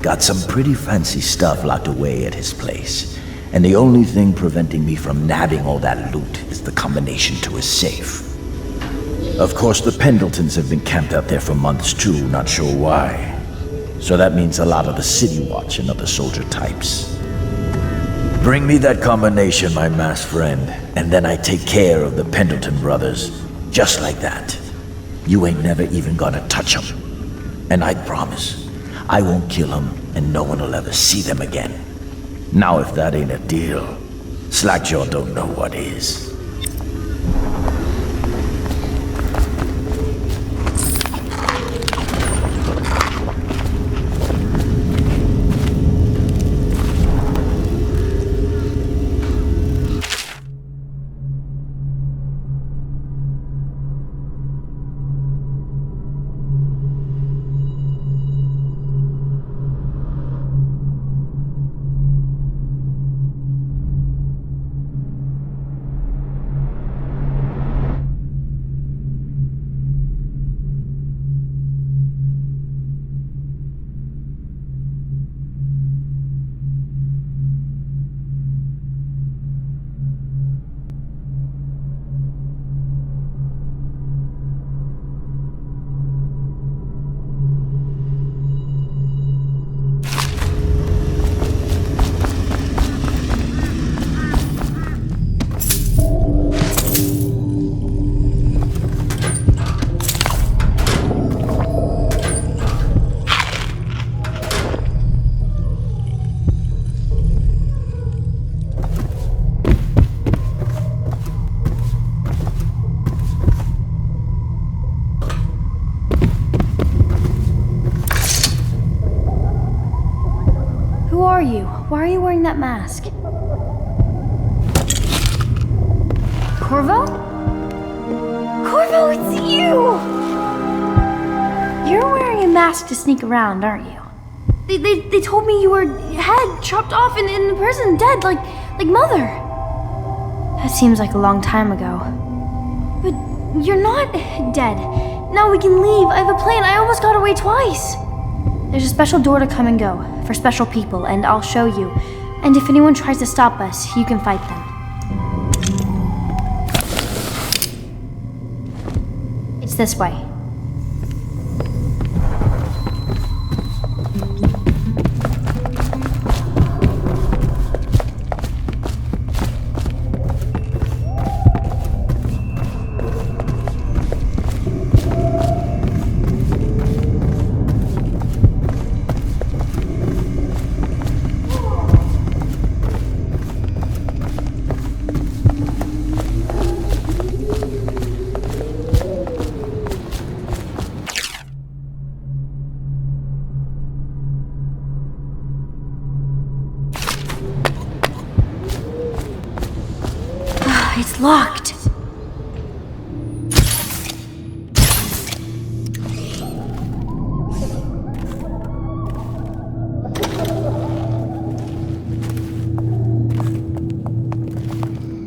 Got some pretty fancy stuff locked away at his place, and the only thing preventing me from nabbing all that loot is the combination to his safe. Of course, the Pendletons have been camped out there for months too, not sure why. So that means a lot of the City Watch and other soldier types. Bring me that combination, my masked friend, and then I take care of the Pendleton brothers. Just like that. You ain't never even gonna touch them. And I promise, I won't kill them, and no one will ever see them again. Now if that ain't a deal, Slackjaw don't know what is. Why are you wearing that mask? Corvo? Corvo, it's you! You're wearing a mask to sneak around, aren't you? They told me you were head chopped off in the prison, dead, like Mother. That seems like a long time ago. But you're not dead. Now we can leave. I have a plan. I almost got away twice. There's a special door to come and go, for special people, and I'll show you. And if anyone tries to stop us, you can fight them. It's this way. It's locked.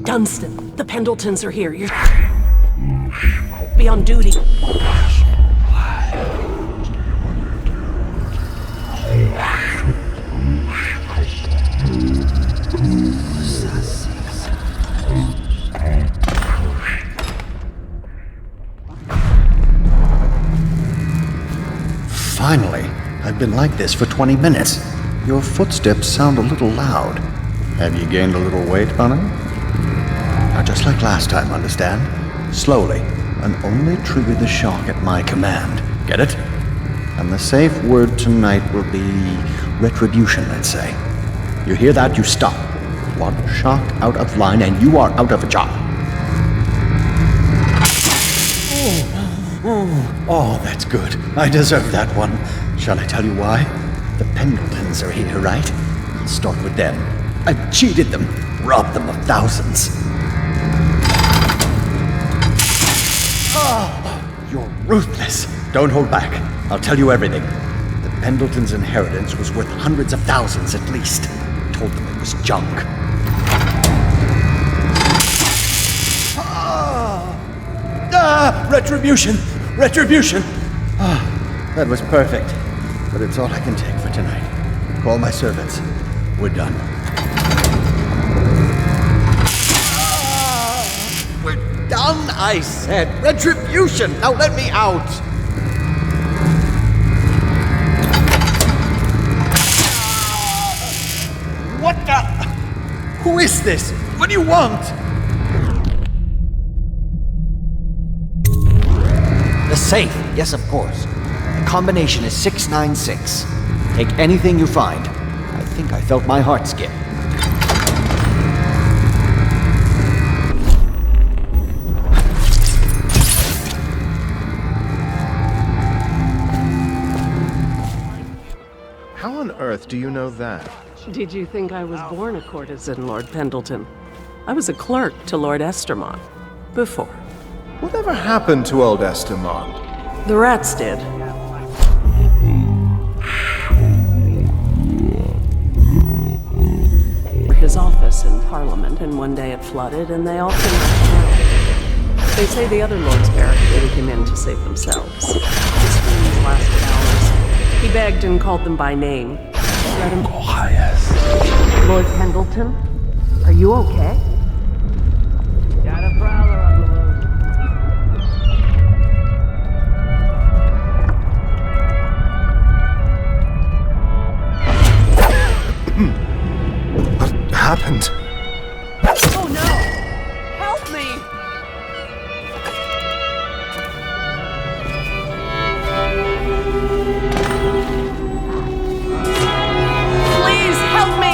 Dunstan, the Pendletons are here. You're... be on duty. Finally, I've been like this for 20 minutes. Your footsteps sound a little loud. Have you gained a little weight, honey? Now, just like last time, understand? Slowly, and only trigger the shock at my command. Get it? And the safe word tonight will be retribution, let's say. You hear that? You stop. One shock out of line and you are out of a job. Oh, that's good. I deserve that one. Shall I tell you why? The Pendletons are here, right? I'll start with them. I've cheated them, robbed them of thousands. Oh, you're ruthless. Don't hold back. I'll tell you everything. The Pendletons' inheritance was worth hundreds of thousands at least. Told them it was junk. Retribution! Retribution! That was perfect. But it's all I can take for tonight. Call my servants. We're done. We're done, I said. Retribution! Now let me out! What the? Who is this? What do you want? The safe, yes, of course. The combination is 696. Take anything you find. I think I felt my heart skip. How on earth do you know that? Did you think I was born a courtesan, Lord Pendleton? I was a clerk to Lord Estermont. Before. Whatever happened to old Estermont? The rats did. His office in Parliament, and one day it flooded, and they all came out. They say the other lords barricaded him in to save themselves. His screams lasted hours. He begged and called them by name. Let him quiet. Lord Pendleton, are you okay? Got a prowler on the What happened? Oh no! Help me! Please help me!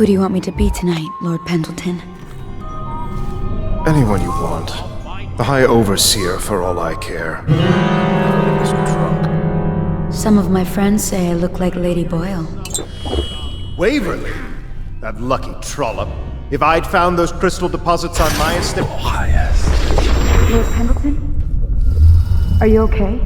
Who do you want me to be tonight, Lord Pendleton? Anyone you want. The High Overseer, for all I care. Some of my friends say I look like Lady Boyle. Waverly? That lucky trollop. If I'd found those crystal deposits on my estate... Oh, yes. Lord Pendleton? Are you okay?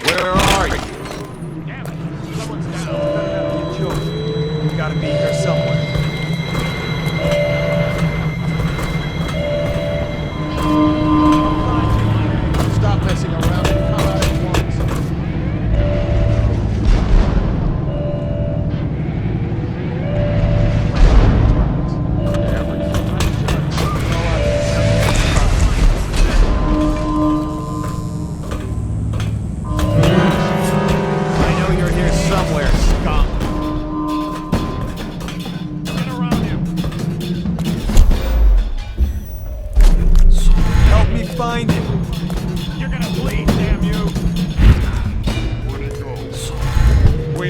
Where are you? Damn it! Someone's down. You gotta be here somewhere. Stop messing around and come out at once. I know you're here somewhere, scum.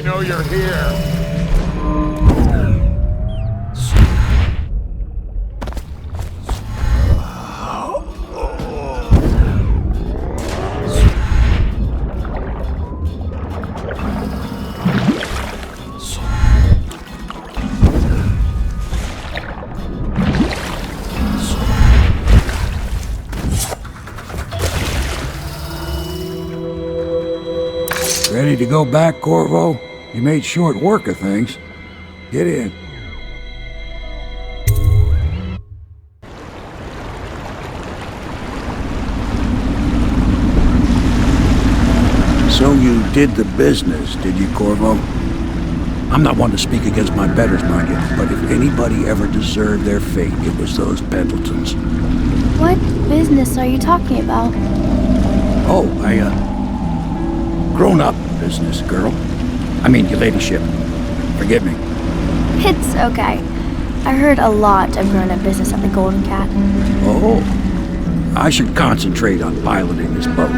know you're here. Ready to go back, Corvo? You made short work of things. Get in. So you did the business, did you, Corvo? I'm not one to speak against my betters, mind you, but if anybody ever deserved their fate, it was those Pendletons. What business are you talking about? Oh, grown-up business, girl. I mean, your ladyship. Forgive me. It's okay. I heard a lot of grown-up business at the Golden Cat. Oh, I should concentrate on piloting this boat.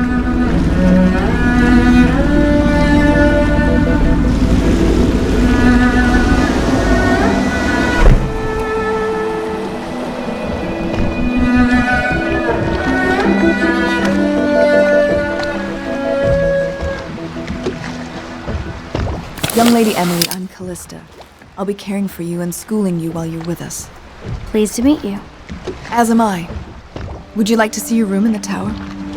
Young Lady Emily, I'm Callista. I'll be caring for you and schooling you while you're with us. Pleased to meet you. As am I. Would you like to see your room in the tower?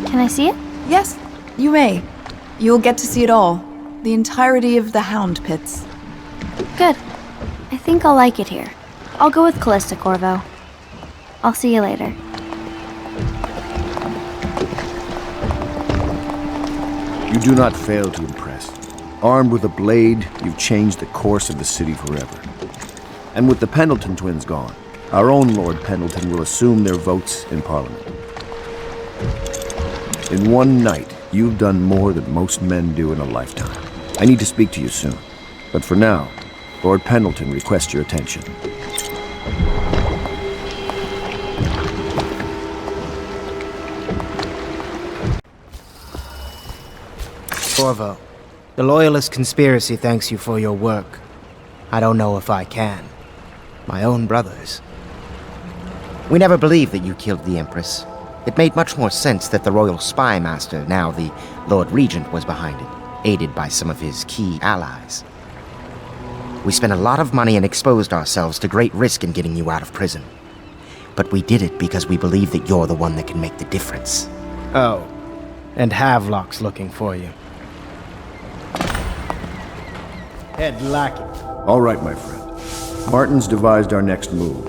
Can I see it? Yes, you may. You'll get to see it all. The entirety of the Hound Pits. Good. I think I'll like it here. I'll go with Callista, Corvo. I'll see you later. You do not fail to impress. Armed with a blade, you've changed the course of the city forever. And with the Pendleton twins gone, our own Lord Pendleton will assume their votes in Parliament. In one night, you've done more than most men do in a lifetime. I need to speak to you soon. But for now, Lord Pendleton requests your attention. Corvo, the Loyalist conspiracy thanks you for your work. I don't know if I can. My own brothers. We never believed that you killed the Empress. It made much more sense that the Royal Spy Master, now the Lord Regent, was behind it, aided by some of his key allies. We spent a lot of money and exposed ourselves to great risk in getting you out of prison. But we did it because we believe that you're the one that can make the difference. Oh, and Havelock's looking for you. Head lackey. All right, my friend. Martin's devised our next move.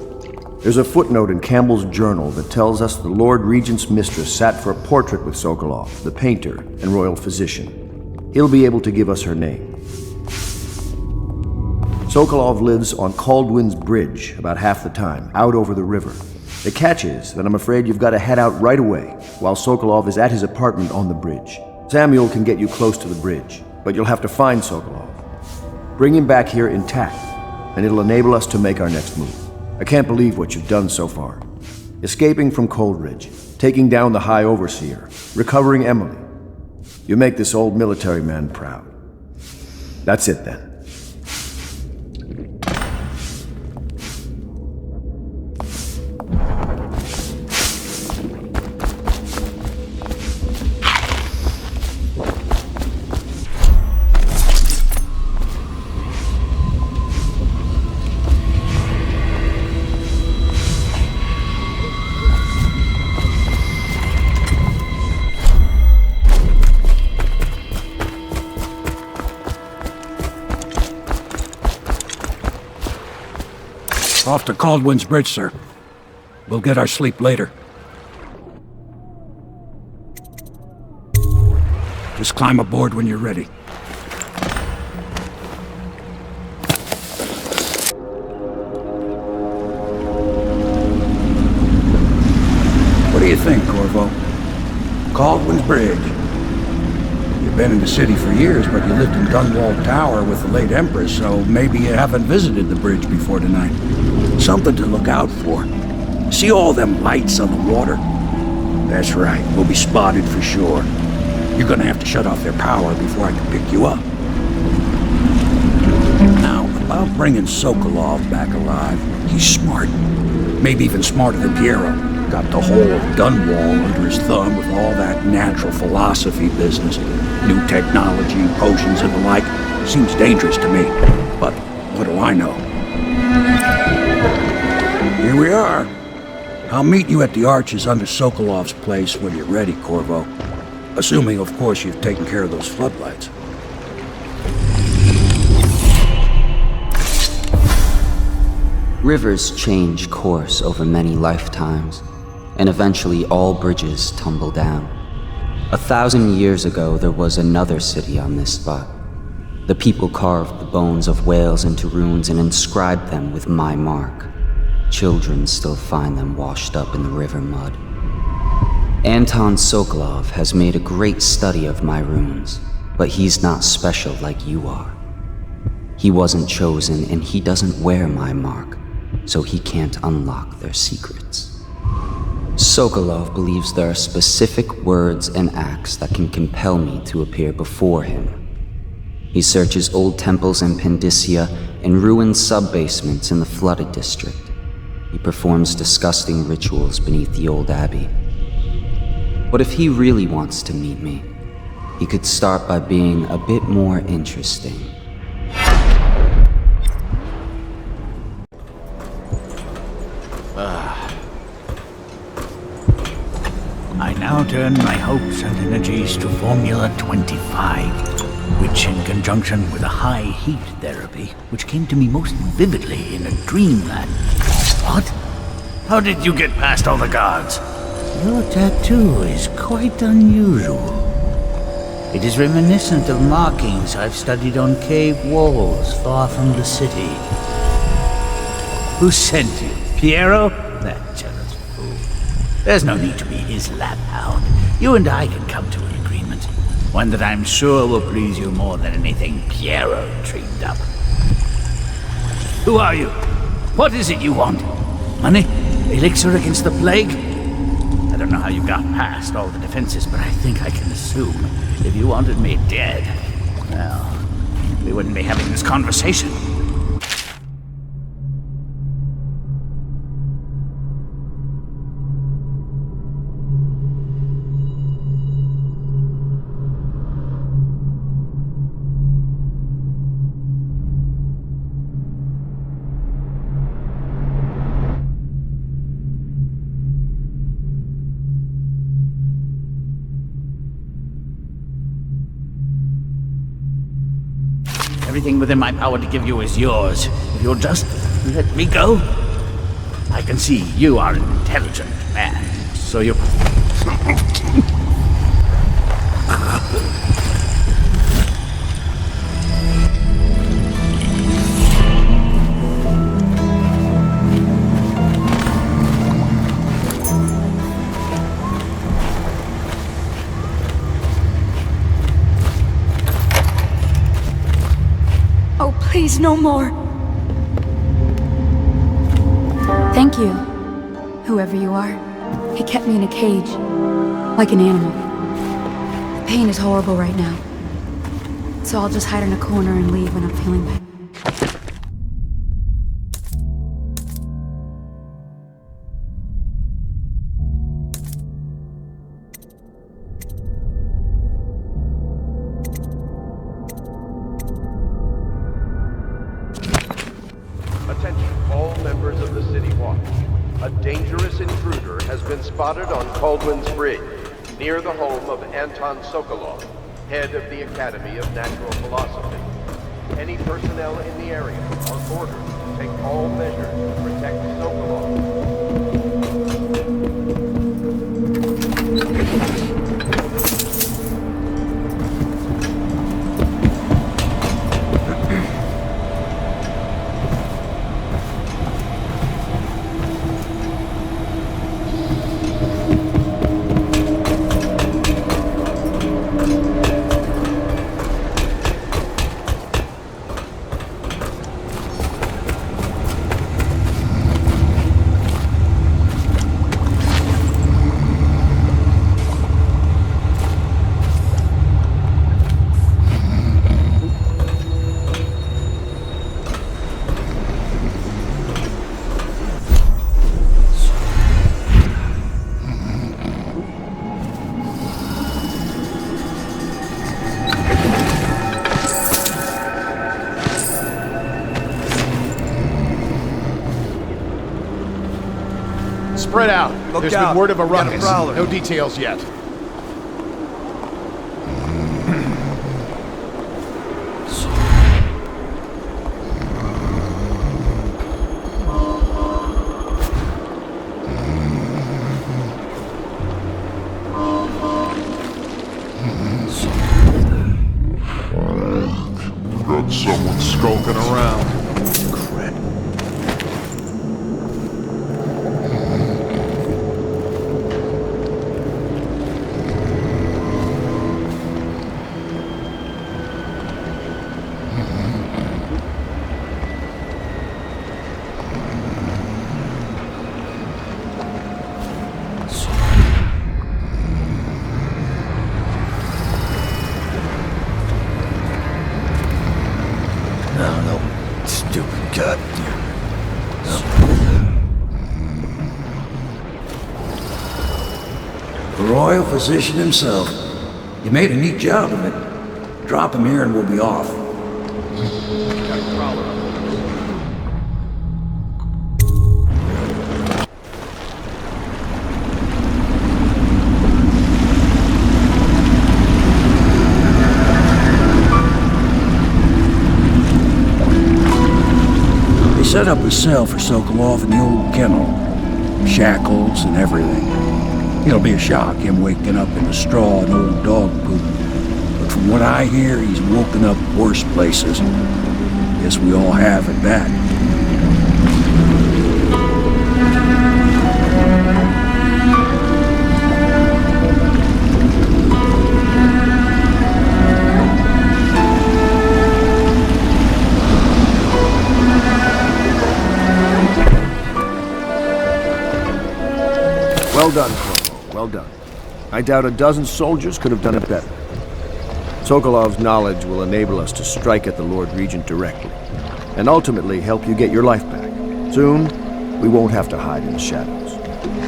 There's a footnote in Campbell's journal that tells us the Lord Regent's mistress sat for a portrait with Sokolov, the painter and royal physician. He'll be able to give us her name. Sokolov lives on Caldwin's Bridge about half the time, out over the river. The catch is that I'm afraid you've got to head out right away while Sokolov is at his apartment on the bridge. Samuel can get you close to the bridge, but you'll have to find Sokolov. Bring him back here intact, and it'll enable us to make our next move. I can't believe what you've done so far. Escaping from Coldridge, taking down the High Overseer, recovering Emily. You make this old military man proud. That's it then. Off to Caldwin's Bridge, sir. We'll get our sleep later. Just climb aboard when you're ready. What do you think, Corvo? Caldwin's Bridge. You've been in the city for years, but you lived in Dunwall Tower with the late Empress, so maybe you haven't visited the bridge before tonight. Something to look out for. See all them lights on the water? That's right, we'll be spotted for sure. You're gonna have to shut off their power before I can pick you up. about bringing Sokolov back alive. He's smart. Maybe even smarter than Piero. Got the whole Dunwall under his thumb with all that natural philosophy business. New technology, potions and the like. Seems dangerous to me. But what do I know? Here we are. I'll meet you at the arches under Sokolov's place when you're ready, Corvo. Assuming, of course, you've taken care of those floodlights. Rivers change course over many lifetimes, and eventually all bridges tumble down. 1,000 years ago, there was another city on this spot. The people carved the bones of whales into runes and inscribed them with my mark. Children still find them washed up in the river mud. Anton Sokolov has made a great study of my runes, but he's not special like you are. He wasn't chosen, and he doesn't wear my mark, so he can't unlock their secrets. Sokolov believes there are specific words and acts that can compel me to appear before him. He searches old temples in Pendicia and ruined sub-basements in the flooded district. He performs disgusting rituals beneath the old abbey. But if he really wants to meet me, he could start by being a bit more interesting. I now turn my hopes and energies to Formula 25, which in conjunction with a high heat therapy, which came to me most vividly in a dreamland. What? How did you get past all the guards? Your tattoo is quite unusual. It is reminiscent of markings I've studied on cave walls far from the city. Who sent you? Piero? That jealous fool. There's no need to be his laphound. You and I can come to an agreement. One that I'm sure will please you more than anything Piero dreamed up. Who are you? What is it you want? Money? Elixir against the plague? I don't know how you got past all the defenses, but I think I can assume if you wanted me dead, well, we wouldn't be having this conversation. Everything within my power to give you is yours. If you'll just let me go. I can see you are an intelligent man, so you... Please, no more. Thank you, whoever you are. He kept me in a cage, like an animal. The pain is horrible right now, so I'll just hide in a corner and leave when I'm feeling better. Near the home of Anton Sokolov, head of the Academy of Natural Philosophy. Any personnel in the area are ordered to take all measures to protect Sokolov. spread out. There's out. been word of a We got a ruckus. prowler. No details yet. Got someone skulking around. Crap. The royal physician himself. You made a neat job of it. Drop him here and we'll be off. They set up a cell for Sokolov in the old kennel. Shackles and everything. It'll be a shock, him waking up in the straw and old dog poop. But from what I hear, he's woken up worse places. Guess we all have at that. Well done, Corvo. Well done. I doubt a dozen soldiers could have done it better. Sokolov's knowledge will enable us to strike at the Lord Regent directly, and ultimately help you get your life back. Soon, we won't have to hide in the shadows.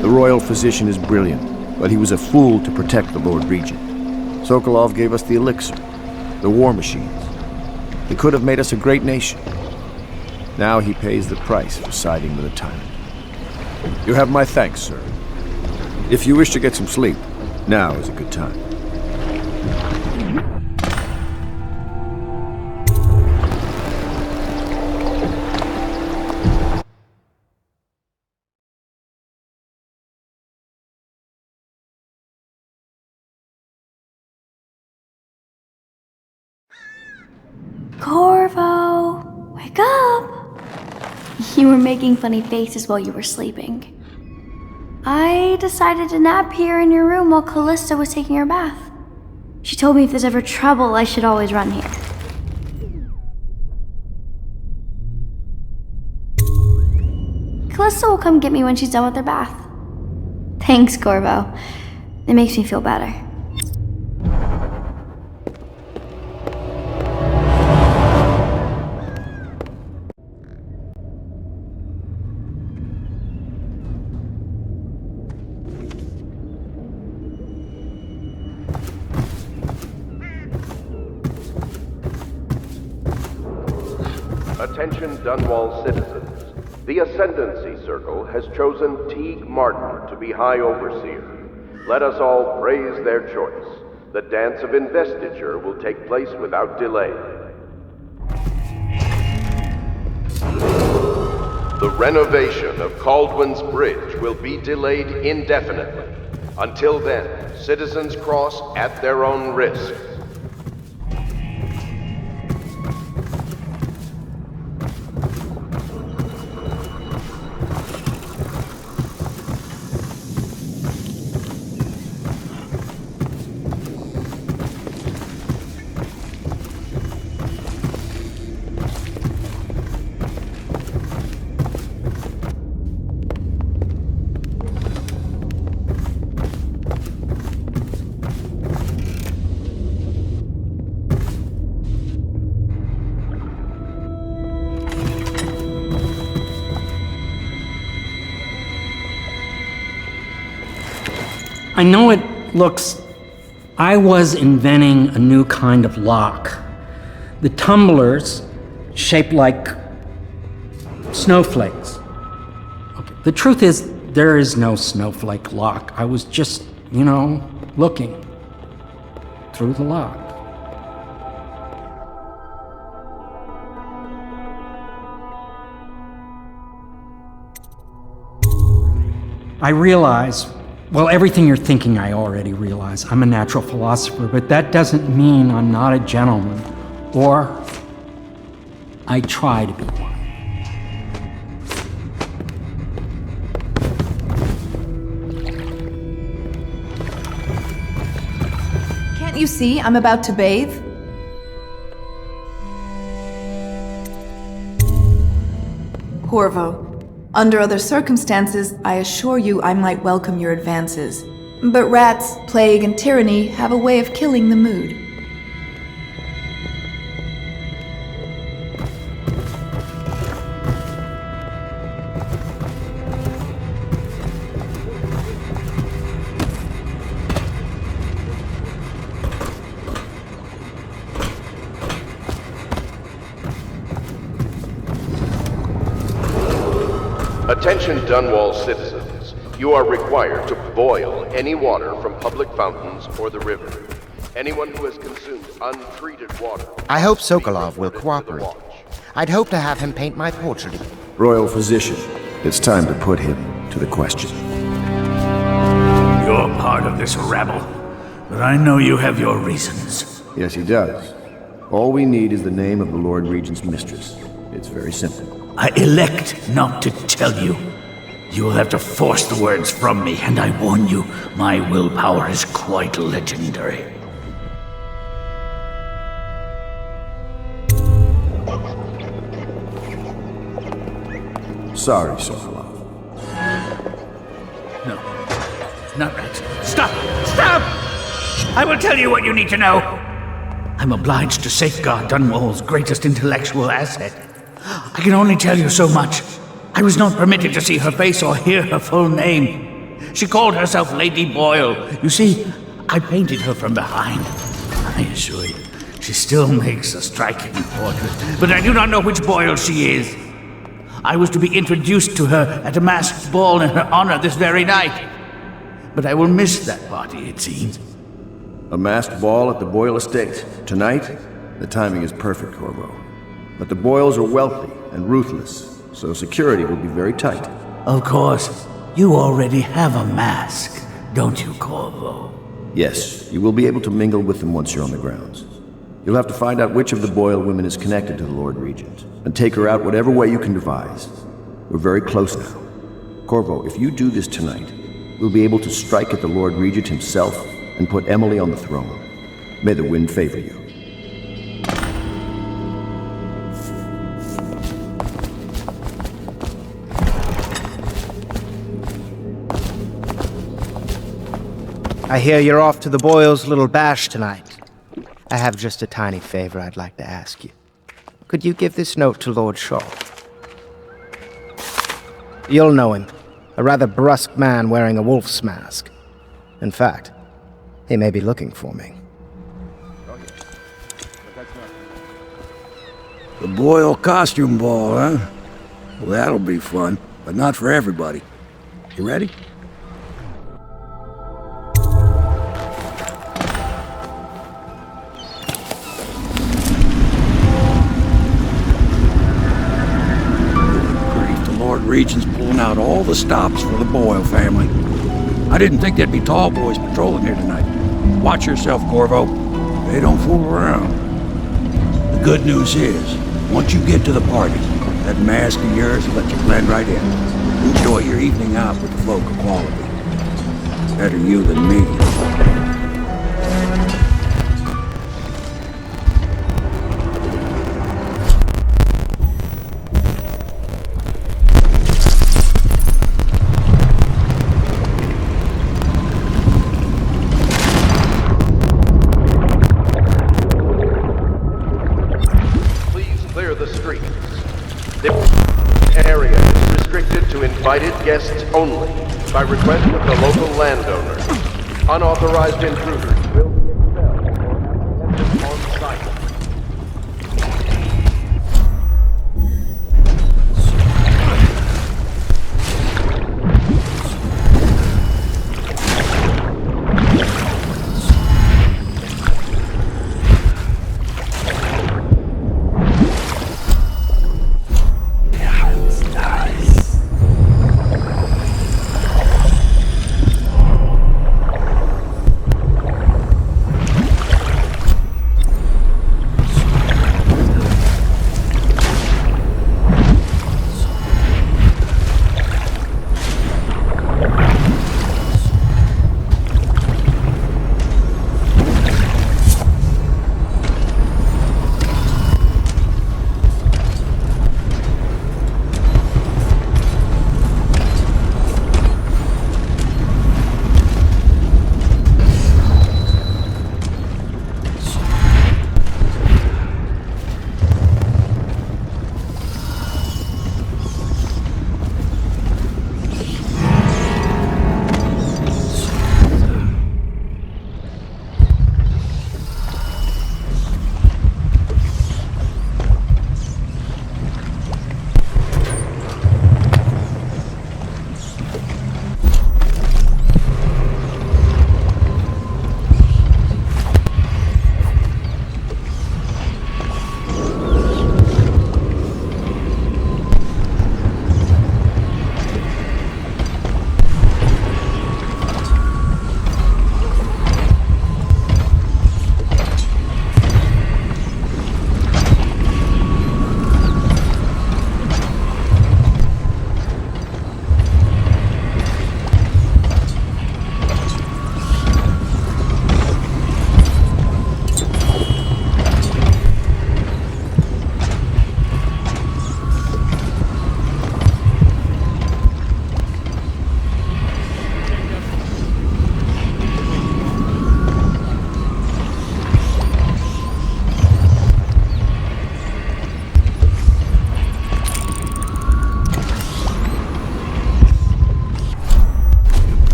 The royal physician is brilliant, but he was a fool to protect the Lord Regent. Sokolov gave us the elixir, the war machines. He could have made us a great nation. Now he pays the price for siding with a tyrant. You have my thanks, sir. If you wish to get some sleep, now is a good time. Corvo, wake up! You were making funny faces while you were sleeping. I decided to nap here in your room while Callista was taking her bath. She told me if there's ever trouble, I should always run here. Callista will come get me when she's done with her bath. Thanks, Corvo. It makes me feel better. Attention Dunwall citizens. The Ascendancy Circle has chosen Teague Martin to be High Overseer. Let us all praise their choice. The dance of investiture will take place without delay. The renovation of Caldwin's Bridge will be delayed indefinitely. Until then, citizens cross at their own risk. I know it looks... I was inventing a new kind of lock. The tumblers, shaped like snowflakes. Okay. The truth is, there is no snowflake lock. I was just, looking through the lock. I realize, well, everything you're thinking I already realize. I'm a natural philosopher, but that doesn't mean I'm not a gentleman, or I try to be one. Can't you see I'm about to bathe? Corvo, under other circumstances, I assure you I might welcome your advances. But rats, plague, and tyranny have a way of killing the mood. Attention Dunwall citizens. You are required to boil any water from public fountains or the river. Anyone who has consumed untreated water... I hope Sokolov will cooperate. I'd hope to have him paint my portrait. Royal Physician, it's time to put him to the question. You're part of this rabble, but I know you have your reasons. Yes, he does. All we need is the name of the Lord Regent's mistress. It's very simple. I elect not to tell you. You will have to force the words from me, and I warn you, my willpower is quite legendary. Sorry, Sokolov. No. Not right. Stop! Stop! I will tell you what you need to know. I'm obliged to safeguard Dunwall's greatest intellectual asset. I can only tell you so much. I was not permitted to see her face or hear her full name. She called herself Lady Boyle. You see, I painted her from behind. I assure you, she still makes a striking portrait, but I do not know which Boyle she is. I was to be introduced to her at a masked ball in her honor this very night. But I will miss that party, it seems. A masked ball at the Boyle estate. Tonight? The timing is perfect, Corvo. But the Boyles are wealthy and ruthless, so security will be very tight. Of course. You already have a mask, don't you, Corvo? Yes, you will be able to mingle with them once you're on the grounds. You'll have to find out which of the Boyle women is connected to the Lord Regent, and take her out whatever way you can devise. We're very close now. Corvo, if you do this tonight, we'll be able to strike at the Lord Regent himself and put Emily on the throne. May the wind favor you. I hear you're off to the Boyles' little bash tonight. I have just a tiny favor I'd like to ask you. Could you give this note to Lord Shaw? You'll know him. A rather brusque man wearing a wolf's mask. In fact, he may be looking for me. The Boyle costume ball, huh? Well, that'll be fun, but not for everybody. You ready? Regent's pulling out all the stops for the Boyle family. I didn't think there'd be tall boys patrolling here tonight. Watch yourself, Corvo. They don't fool around. The good news is, once you get to the party, that mask of yours will let you blend right in. Enjoy your evening out with the folk of quality. Better you than me. Invited guests only, by request of the local landowner. Unauthorized intruders will be expelled on site.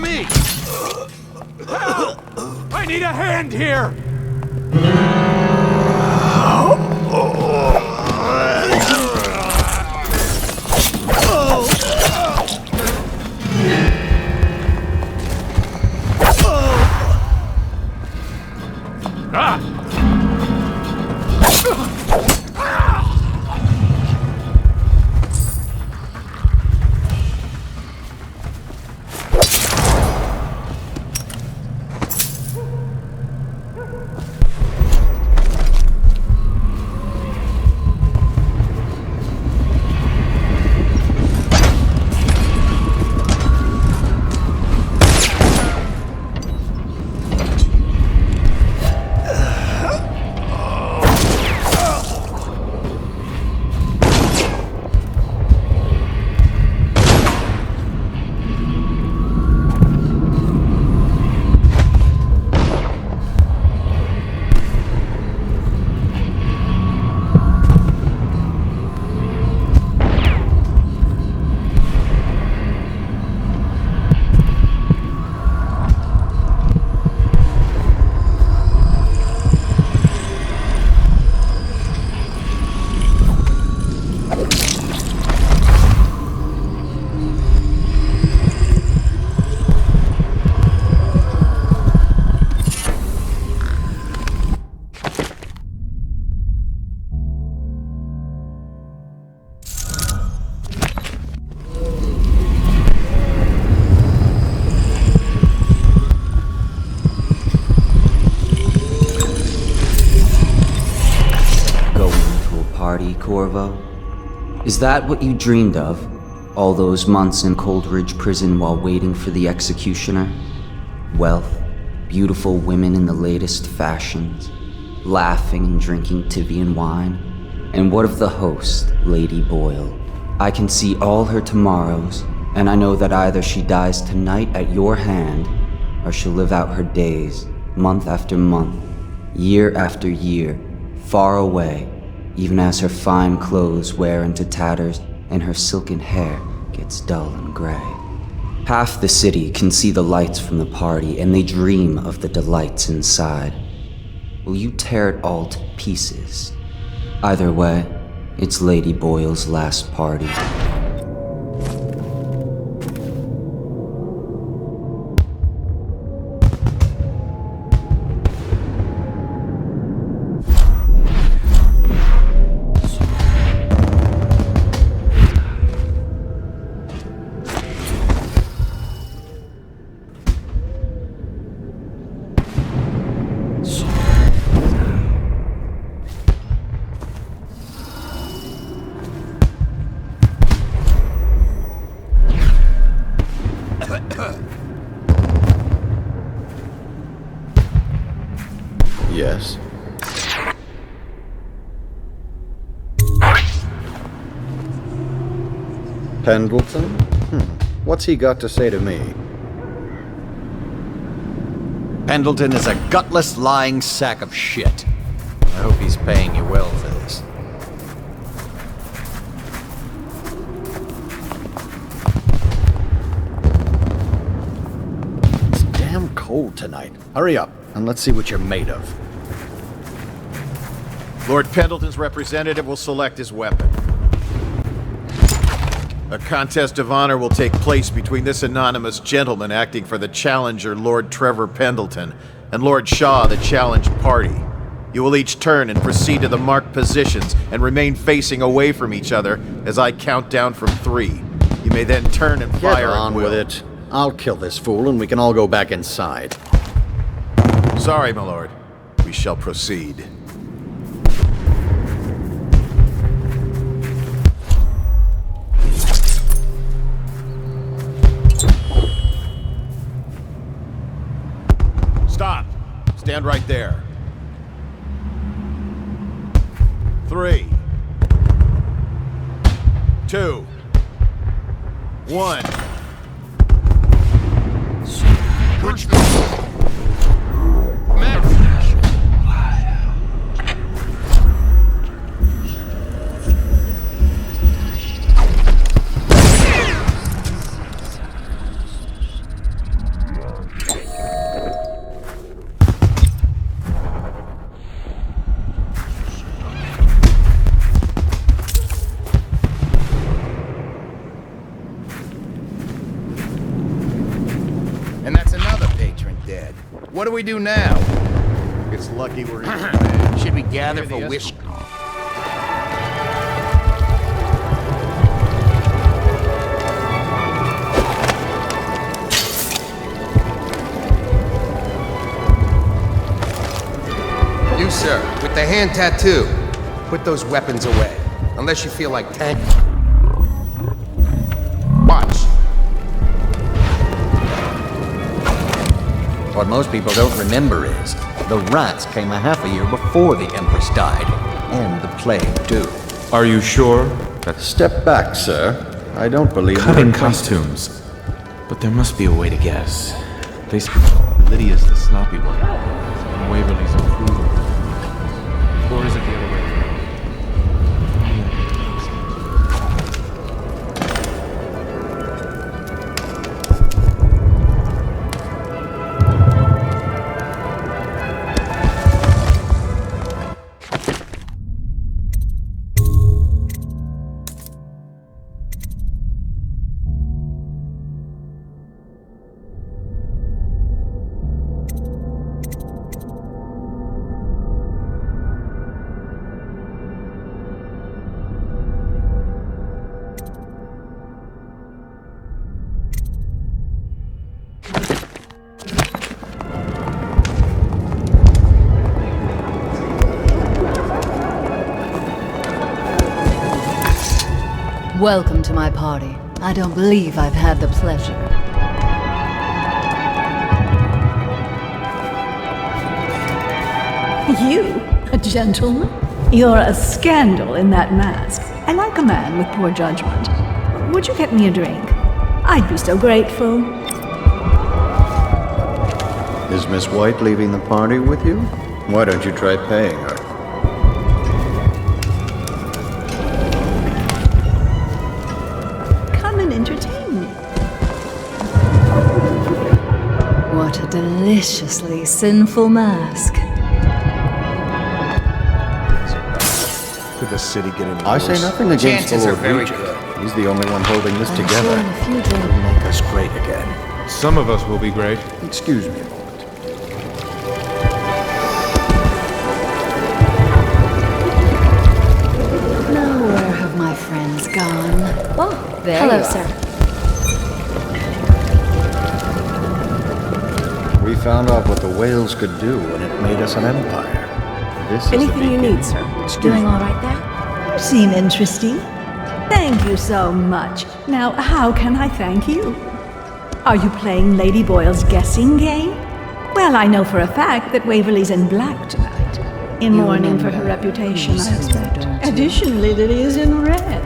me! Help! I need a hand here! Corvo? Is that what you dreamed of? All those months in Coldridge Prison while waiting for the executioner? Wealth, beautiful women in the latest fashions, laughing and drinking Tivian wine? And what of the host, Lady Boyle? I can see all her tomorrows, and I know that either she dies tonight at your hand, or she'll live out her days, month after month, year after year, far away, even as her fine clothes wear into tatters and her silken hair gets dull and gray. Half the city can see the lights from the party, and they dream of the delights inside. Will you tear it all to pieces? Either way, it's Lady Boyle's last party. Yes. Pendleton? What's he got to say to me? Pendleton is a gutless, lying sack of shit. I hope he's paying you well for this. It's damn cold tonight. Hurry up, and let's see what you're made of. Lord Pendleton's representative will select his weapon. A contest of honor will take place between this anonymous gentleman acting for the challenger, Lord Trevor Pendleton, and Lord Shaw, the challenged party. You will each turn and proceed to the marked positions and remain facing away from each other as I count down from 3. You may then turn and fire Get on with it. I'll kill this fool and we can all go back inside. Sorry, my lord. We shall proceed. Stop. Stand right there. 3, 2, 1. dead. What do we do now? It's lucky we're in. Should we gather for whiskey? You, sir, with the hand tattoo. Put those weapons away. Unless you feel like tank. Watch. What most people don't remember is, the rats came a half a year before the Empress died. And the plague, too. Are you sure? Step back, sir. I don't believe Cutting we're costumes. But there must be a way to guess. They Lydia's the sloppy one. And Waverly's a fool. Or is it the other way around? Welcome to my party. I don't believe I've had the pleasure. You? A gentleman? You're a scandal in that mask. I like a man with poor judgment. Would you get me a drink? I'd be so grateful. Is Miss White leaving the party with you? Why don't you try paying her? Come and entertain me. What a deliciously sinful mask. Could the city get any I worse? say nothing against Chances the are Lord very Regent. good. He's the only one holding this together. Sure, if you drink. It'll make us great again. Some of us will be great. Excuse me a moment. Now where have my friends gone? Oh, there Hello, you are. sir. We found out what the whales could do when it made us an empire. This is Anything the you beginning. need, sir. Excuse Doing me. all right there? You seem interesting. Thank you so much. Now, how can I thank you? Are you playing Lady Boyle's guessing game? Well, I know for a fact that Waverly's in black tonight. In You mourning for remember her reputation, who's I expect. who, don't you? Additionally, Lily is in red.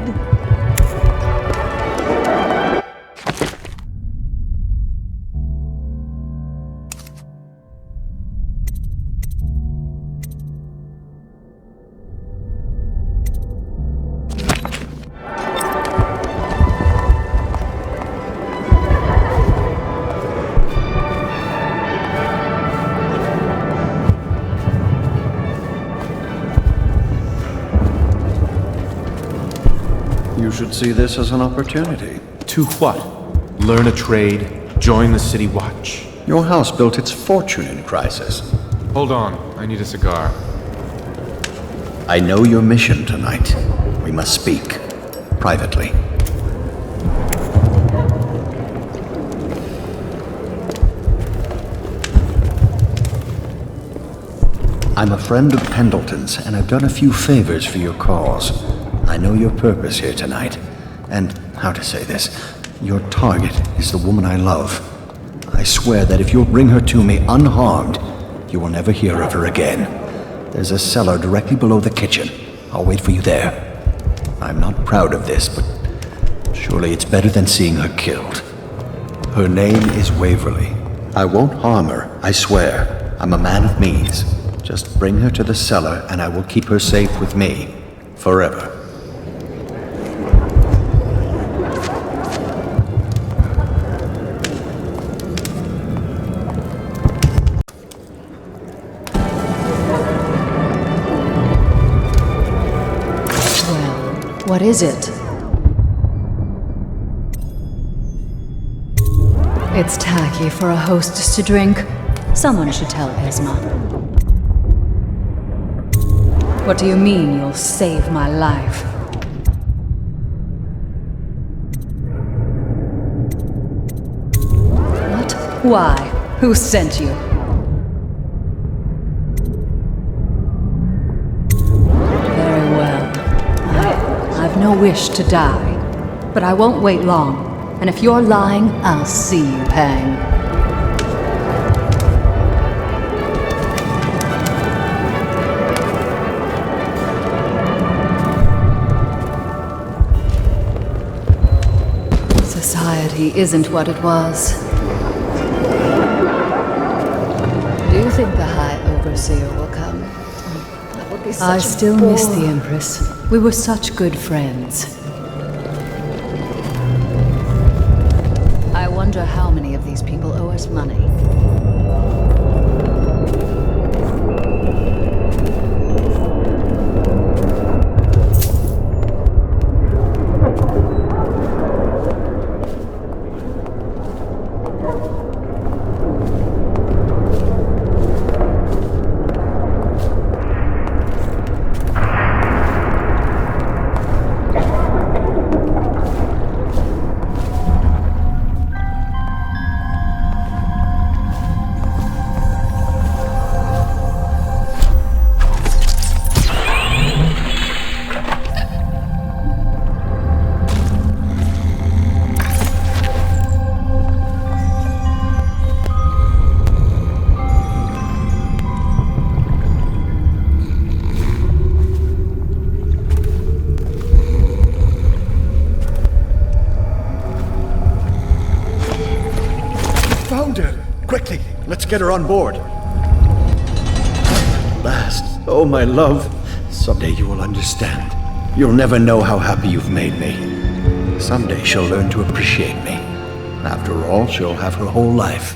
You should see this as an opportunity. To what? Learn a trade, join the city watch. Your house built its fortune in crisis. Hold on, I need a cigar. I know your mission tonight. We must speak. Privately. I'm a friend of Pendleton's, and I've done a few favors for your cause. I know your purpose here tonight. And, how to say this, your target is the woman I love. I swear that if you'll bring her to me unharmed, you will never hear of her again. There's a cellar directly below the kitchen. I'll wait for you there. I'm not proud of this, but surely it's better than seeing her killed. Her name is Waverly. I won't harm her, I swear. I'm a man of means. Just bring her to the cellar and I will keep her safe with me. Forever. What is it? It's tacky for a hostess to drink. Someone should tell Esma. What do you mean you'll save my life? What? Why? Who sent you? Very well. I've no wish to die, but I won't wait long. And if you're lying, I'll see you hang. Society isn't what it was. Do you think the High Overseer will come? That would be such I still miss the Empress. We were such good friends. I wonder how many of these people owe us money. Quickly, let's get her on board. Last, oh my love, someday you will understand. You'll never know how happy you've made me. Someday she'll learn to appreciate me. After all, she'll have her whole life.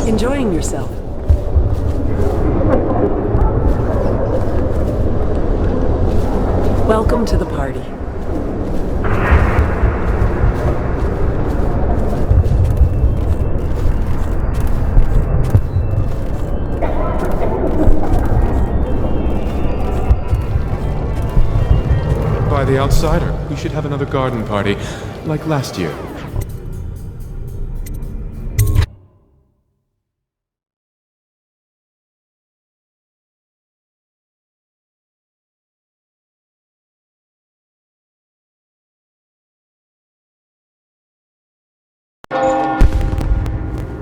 Enjoying yourself? Welcome to the party. By the outsider, we should have another garden party, like last year.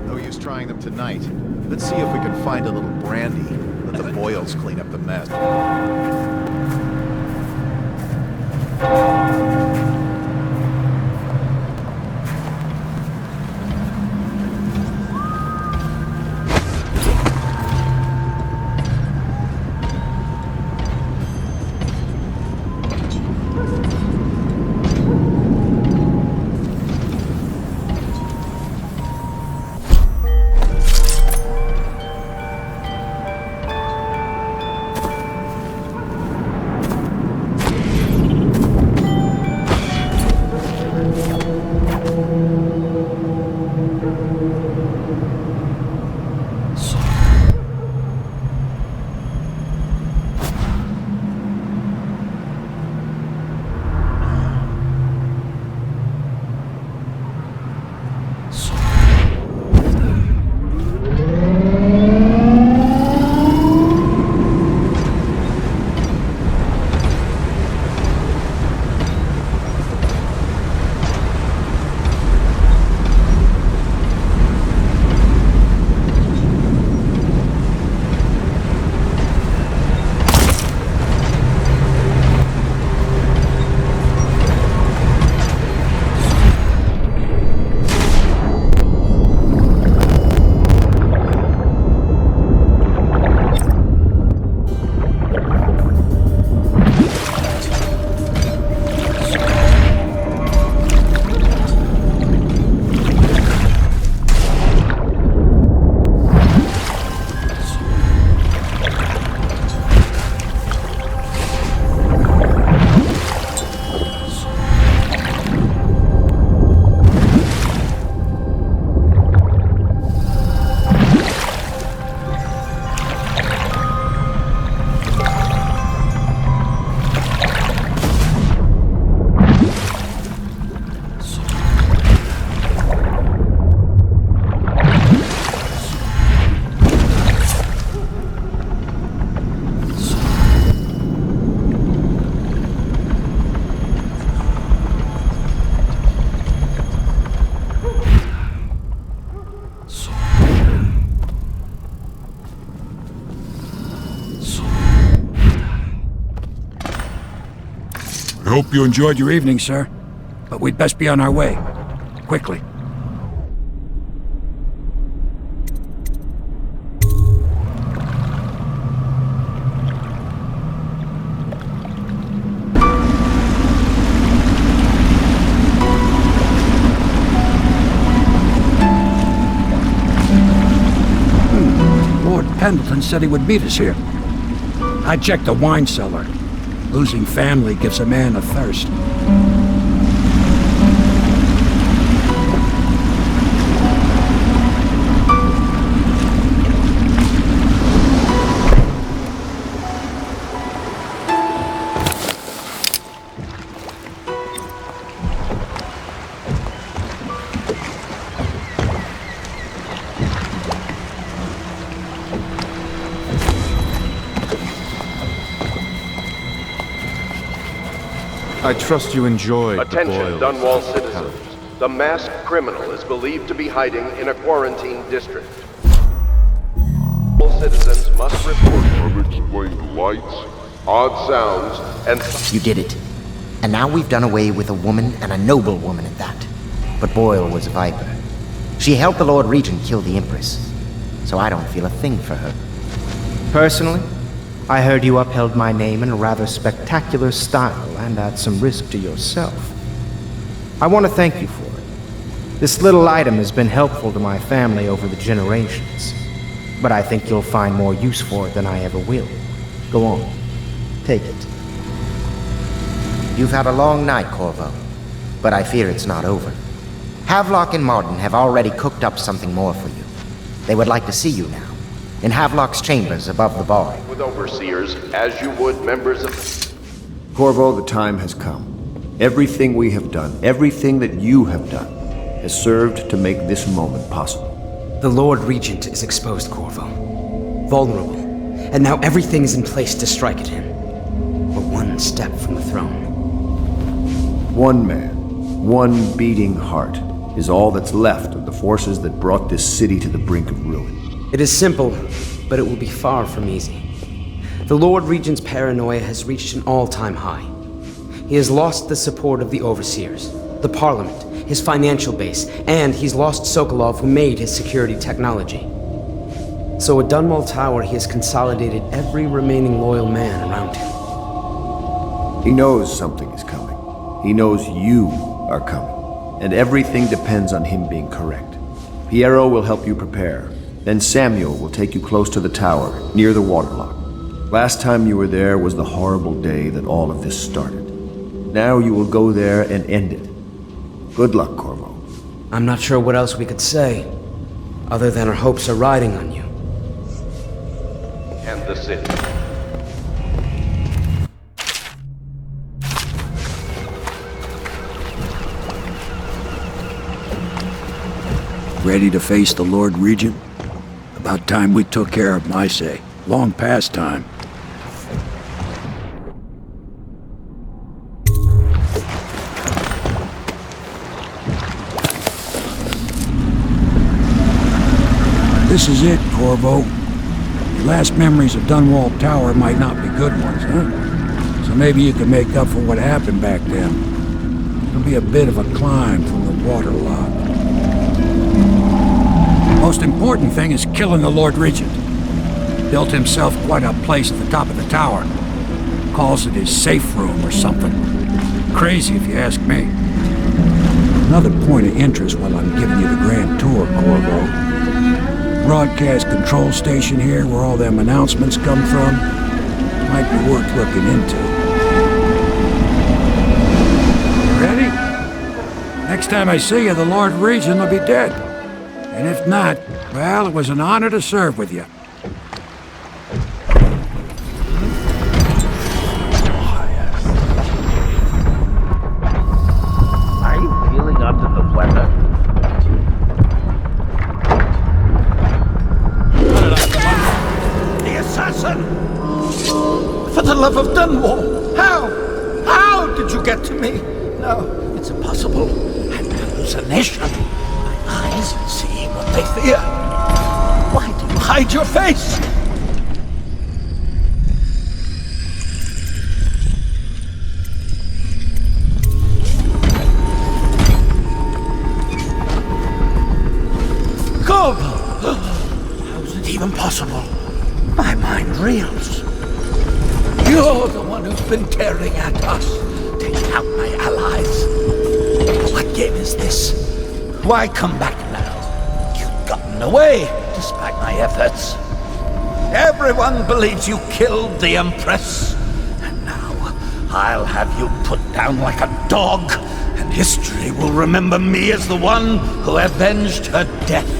No use trying them tonight. Let's see if we can find a little brandy. Let the boils clean up the mess. Hope you enjoyed your evening, sir. But we'd best be on our way. Quickly. Lord Pendleton said he would meet us here. I checked the wine cellar. Losing family gives a man a thirst. I trust you enjoyed Attention, Dunwall citizens. The masked criminal is believed to be hiding in a quarantine district. All citizens must report unexplained lights, odd sounds, and... You did it. And now we've done away with a woman, and a noble woman at that. But Boyle was a viper. She helped the Lord Regent kill the Empress. So I don't feel a thing for her. Personally, I heard you upheld my name in a rather spectacular style and at some risk to yourself. I want to thank you for it. This little item has been helpful to my family over the generations, but I think you'll find more use for it than I ever will. Go on. Take it. You've had a long night, Corvo, but I fear it's not over. Havelock and Martin have already cooked up something more for you. They would like to see you now, in Havelock's chambers above the bar. with overseers as you would members of... Corvo, the time has come. Everything we have done, everything that you have done, has served to make this moment possible. The Lord Regent is exposed, Corvo. Vulnerable. And now everything is in place to strike at him. We're one step from the throne. One man, one beating heart, is all that's left of the forces that brought this city to the brink of ruin. It is simple, but it will be far from easy. The Lord Regent's paranoia has reached an all-time high. He has lost the support of the overseers, the Parliament, his financial base, and he's lost Sokolov, who made his security technology. So at Dunwall Tower, he has consolidated every remaining loyal man around him. He knows something is coming. He knows you are coming. And everything depends on him being correct. Piero will help you prepare. Then Samuel will take you close to the tower, near the waterlock. Last time you were there was the horrible day that all of this started. Now you will go there and end it. Good luck, Corvo. I'm not sure what else we could say, other than our hopes are riding on you. And the city. Ready to face the Lord Regent? About time we took care of my say. Long past time. This is it, Corvo. Your last memories of Dunwall Tower might not be good ones, huh? So maybe you can make up for what happened back then. It'll be a bit of a climb from the waterlock. Most important thing is killing the Lord Regent. Built himself quite a place at the top of the tower. Calls it his safe room or something. Crazy if you ask me. Another point of interest while I'm giving you the grand tour, Corvo. Broadcast control station here where all them announcements come from. Might be worth looking into. Ready? Next time I see you, the Lord Regent will be dead. And if not, well, it was an honor to serve with you. Are you feeling under the weather? The assassin! For the love of Dunwall! How? How did you get to me? No, it's impossible. I'm an hallucination. My eyes see what they fear. Why do you hide your face? possible? My mind reels. You're the one who's been tearing at us, taking out my allies. What game is this? Why come back now? You've gotten away, despite my efforts. Everyone believes you killed the Empress. And now, I'll have you put down like a dog, and history will remember me as the one who avenged her death.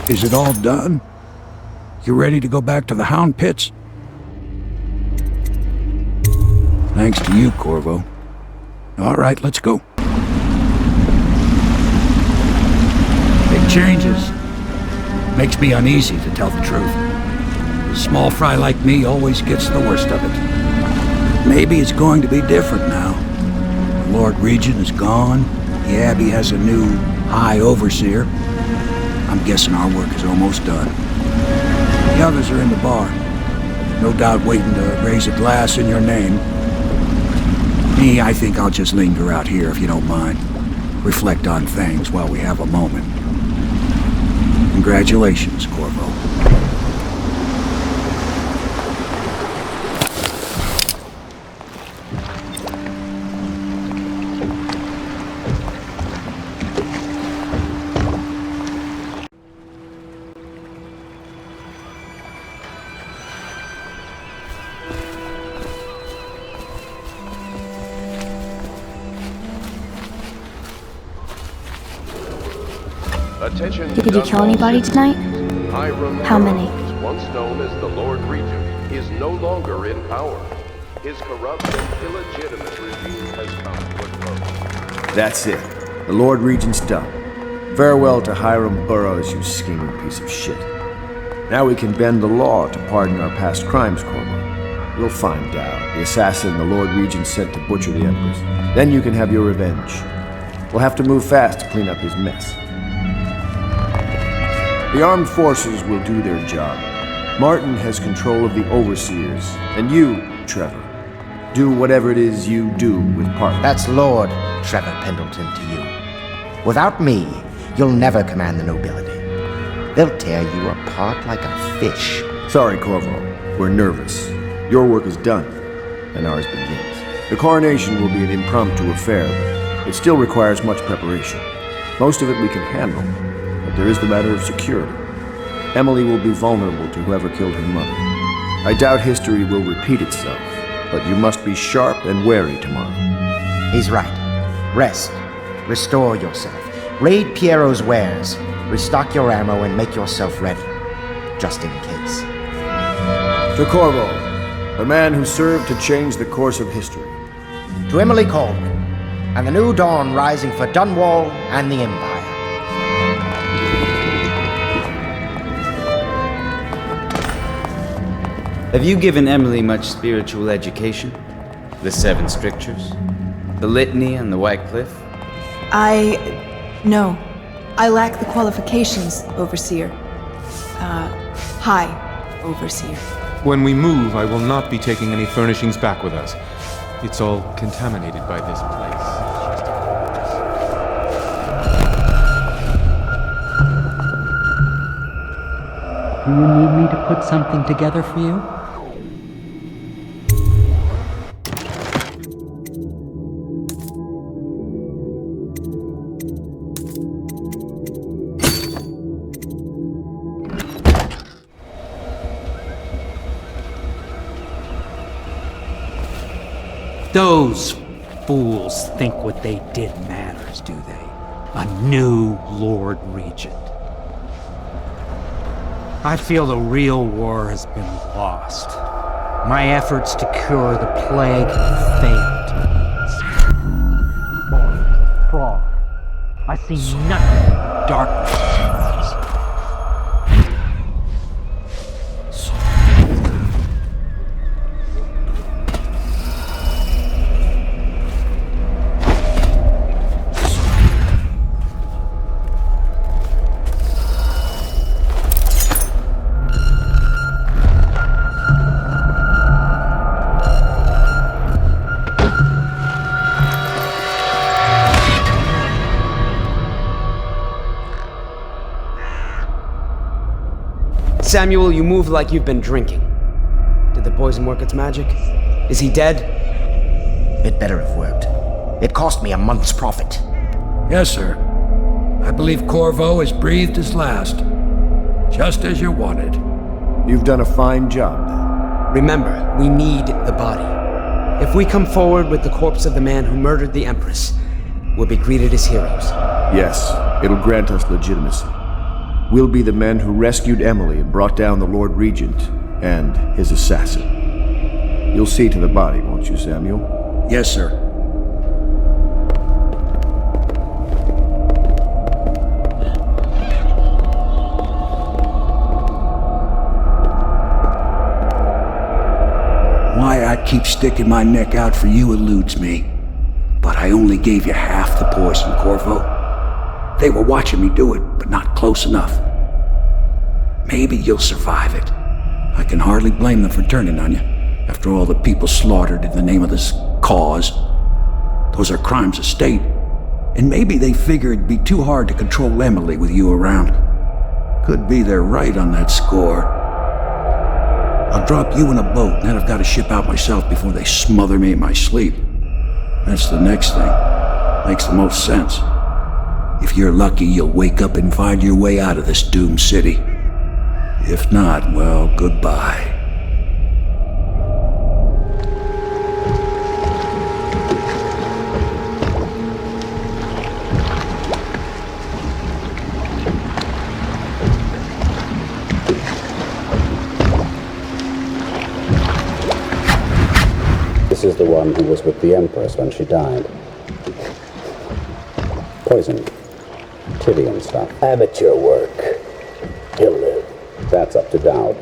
Is it all done? You ready to go back to the Hound Pits? Thanks to you, Corvo. All right, let's go. Big changes. Makes me uneasy, to tell the truth. A small fry like me always gets the worst of it. Maybe it's going to be different now. The Lord Regent is gone. The Abbey has a new High Overseer. I'm guessing our work is almost done. The others are in the bar. No doubt waiting to raise a glass in your name. Me, I think I'll just linger out here if you don't mind. Reflect on things while we have a moment. Congratulations, Corvo. Did you kill anybody tonight? How many? Once known as the Lord Regent, is no longer in power. His corrupt and illegitimate regime has come to a close. That's it. The Lord Regent's done. Farewell to Hiram Burroughs, you scheming piece of shit. Now we can bend the law to pardon our past crimes, Corvo. We'll find out the assassin the Lord Regent sent to butcher the Empress. Then you can have your revenge. We'll have to move fast to clean up his mess. The armed forces will do their job. Martin has control of the overseers, and you, Trevor, do whatever it is you do with Parliament. That's Lord Trevor Pendleton to you. Without me, you'll never command the nobility. They'll tear you apart like a fish. Sorry, Corvo. We're nervous. Your work is done, and ours begins. The coronation will be an impromptu affair, but it still requires much preparation. Most of it we can handle. But there is the matter of security. Emily will be vulnerable to whoever killed her mother. I doubt history will repeat itself, but you must be sharp and wary tomorrow. He's right. Rest. Restore yourself. Raid Piero's wares. Restock your ammo and make yourself ready. Just in case. To Corvo, the man who served to change the course of history. To Emily Colvin, and the new dawn rising for Dunwall and the Empire. Have you given Emily much spiritual education? The 7 strictures? The litany and the White Cliff? No. I lack the qualifications, Overseer. High Overseer. When we move, I will not be taking any furnishings back with us. It's all contaminated by this place. Do you need me to put something together for you? Those fools think what they did matters, do they? A new Lord Regent. I feel the real war has been lost. My efforts to cure the plague failed. Fraud. I see nothing but darkness. Samuel, you move like you've been drinking. Did the poison work its magic? Is he dead? It better have worked. It cost me a month's profit. Yes, sir. I believe Corvo has breathed his last. Just as you wanted. You've done a fine job, then. Remember, we need the body. If we come forward with the corpse of the man who murdered the Empress, we'll be greeted as heroes. Yes, it'll grant us legitimacy. We'll be the men who rescued Emily and brought down the Lord Regent and his assassin. You'll see to the body, won't you, Samuel? Yes, sir. Why I keep sticking my neck out for you eludes me. But I only gave you half the poison, Corvo. They were watching me do it, but not close enough. Maybe you'll survive it. I can hardly blame them for turning on you, after all the people slaughtered in the name of this cause. Those are crimes of state, and maybe they figure it'd be too hard to control Emily with you around. Could be they're right on that score. I'll drop you in a boat, and then I've got to ship out myself before they smother me in my sleep. That's the next thing. Makes the most sense. If you're lucky, you'll wake up and find your way out of this doomed city. If not, well, goodbye. This is the one who was with the Empress when she died. Poisoned. Tivian stuff. Amateur work. He'll live. That's up to Dowd.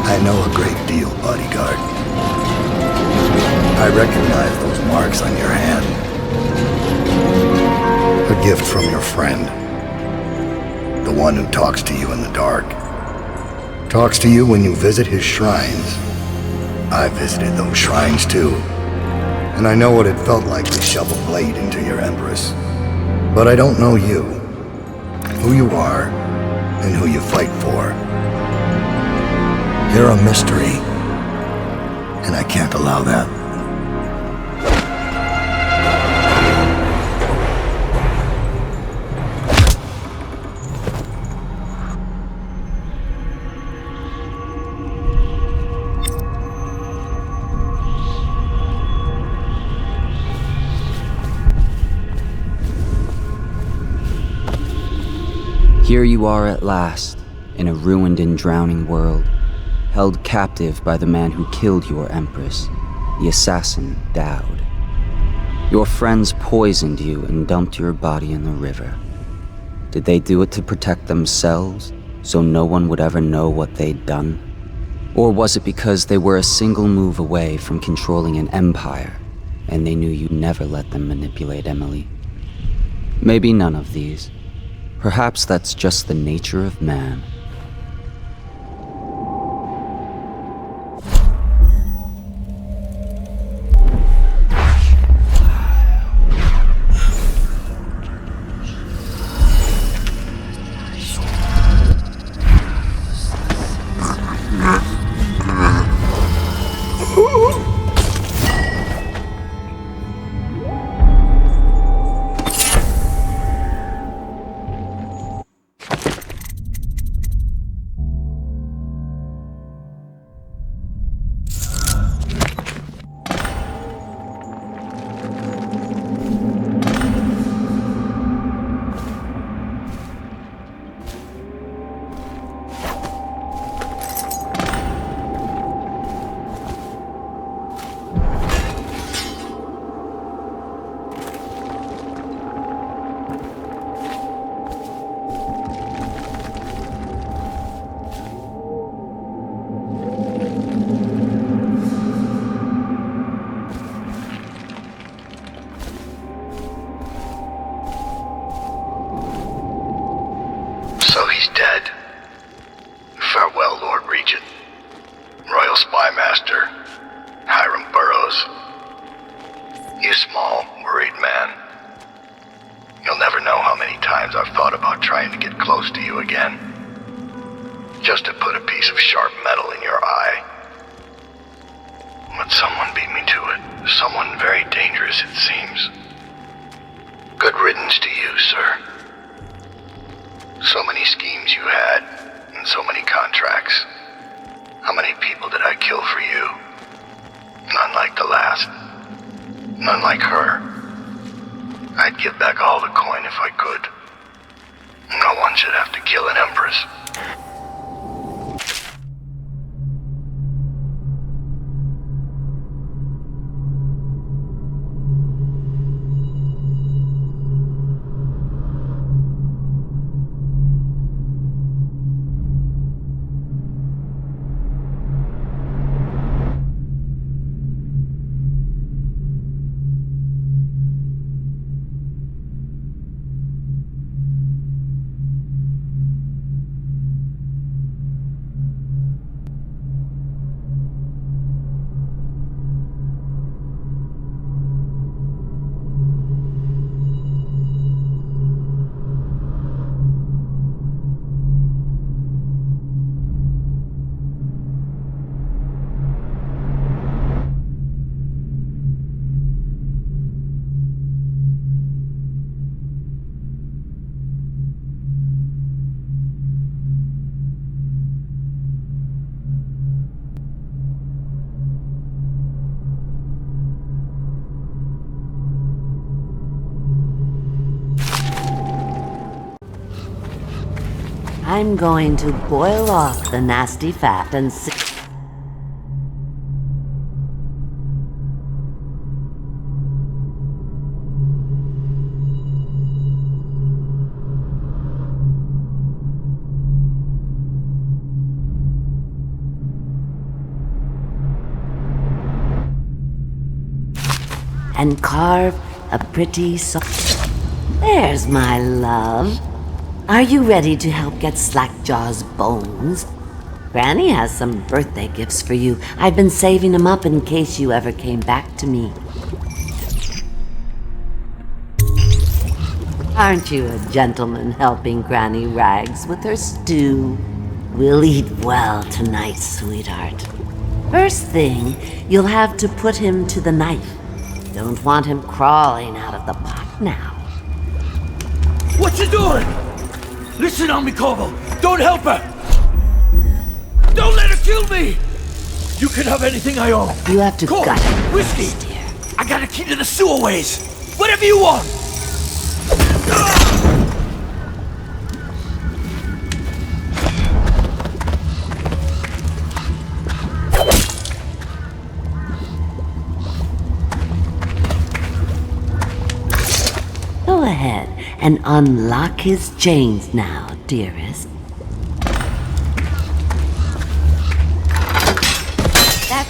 I know a great deal, bodyguard. I recognize those marks on your hand. A gift from your friend. The one who talks to you in the dark. Talks to you when you visit his shrines. I visited those shrines too. And I know what it felt like to shove a blade into your Empress. But I don't know you. Who you are, and who you fight for. You're a mystery, and I can't allow that. Here you are at last, in a ruined and drowning world. Held captive by the man who killed your Empress, the assassin Dowd. Your friends poisoned you and dumped your body in the river. Did they do it to protect themselves, so no one would ever know what they'd done? Or was it because they were a single move away from controlling an empire, and they knew you'd never let them manipulate Emily? Maybe none of these. Perhaps that's just the nature of man. I'm going to boil off the nasty fat and carve a pretty There's my love. Are you ready to help get Slackjaw's bones? Granny has some birthday gifts for you. I've been saving them up in case you ever came back to me. Aren't you a gentleman helping Granny Rags with her stew? We'll eat well tonight, sweetheart. First thing, you'll have to put him to the knife. Don't want him crawling out of the pot now. What you doing? Listen on me, Corvo. Don't help her. Don't let her kill me. You can have anything I own. You have to gut it. Whiskey. I got a key to the sewerways. Whatever you want. Go ahead and unlock his chains now, dearest.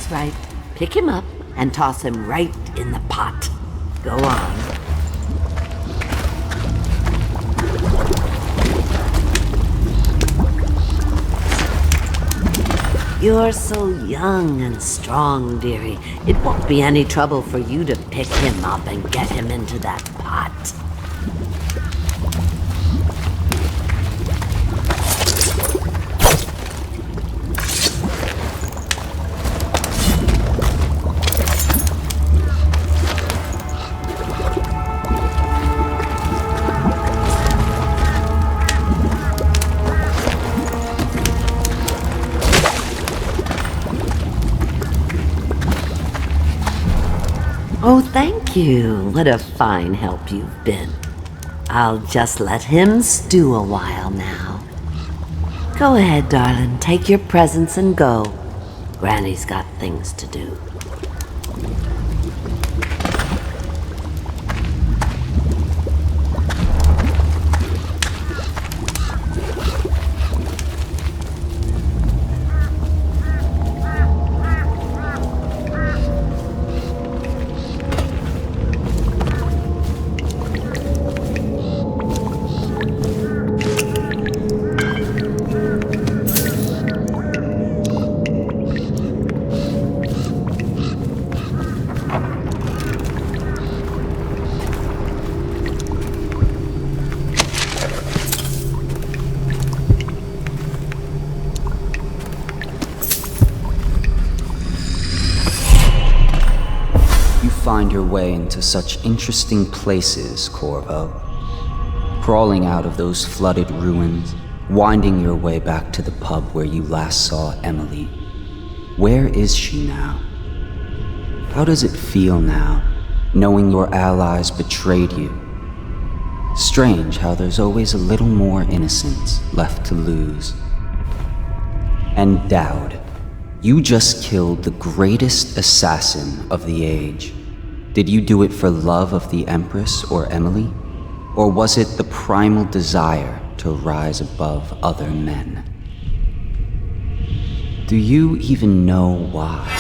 That's right. Pick him up and toss him right in the pot. Go on. You're so young and strong, dearie. It won't be any trouble for you to pick him up and get him into that pot. Oh, thank you. What a fine help you've been. I'll just let him stew a while now. Go ahead, darling. Take your presents and go. Granny's got things to do. Find your way into such interesting places, Corvo. Crawling out of those flooded ruins, winding your way back to the pub where you last saw Emily. Where is she now? How does it feel now, knowing your allies betrayed you? Strange how there's always a little more innocence left to lose. And Dowd, you just killed the greatest assassin of the age. Did you do it for love of the Empress or Emily? Or was it the primal desire to rise above other men? Do you even know why?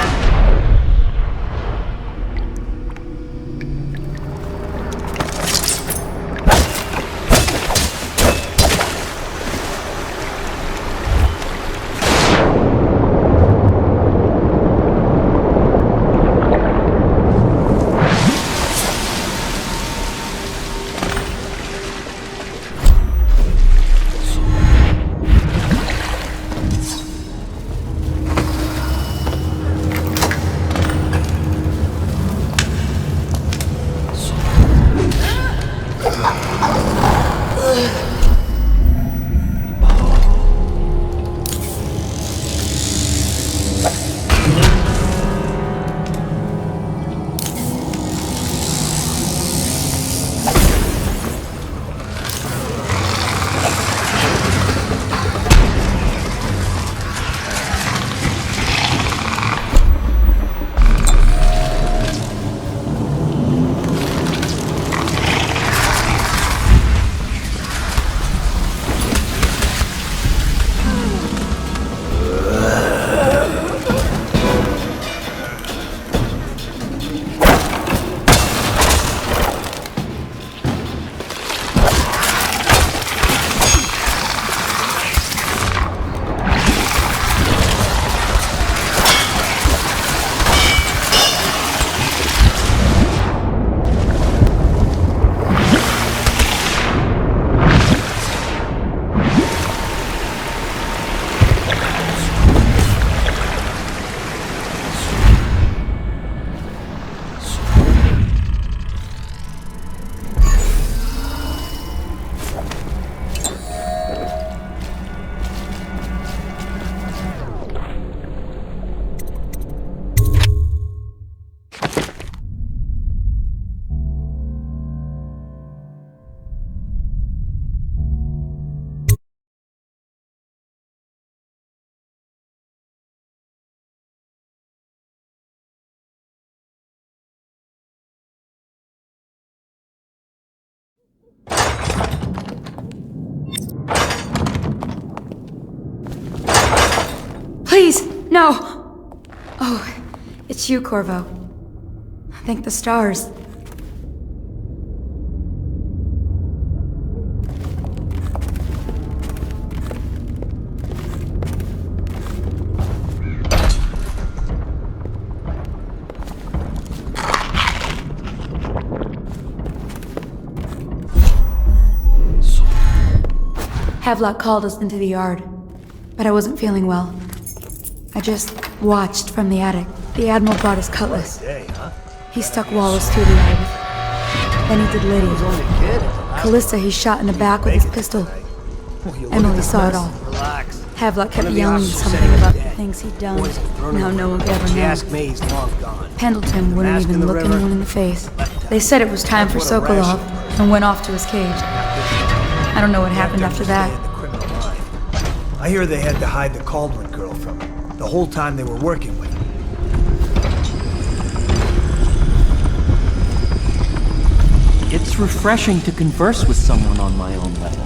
Please, no! Oh, It's you, Corvo. Thank the stars. Havelock called us into the yard, but I wasn't feeling well. I just watched from the attic. The Admiral brought his cutlass. He stuck Wallace through the eye with it. Then he did Lydia. Callista he shot in the back with his pistol. Emily saw it all. Havelock kept yelling something about the things he'd done, and how no one could ever know. Pendleton wouldn't even look anyone in the face. They said it was time for Sokolov, and went off to his cage. I don't know what happened after that. I hear they had to hide the Cauldron girl from him, the whole time they were working with him. It's refreshing to converse with someone on my own level.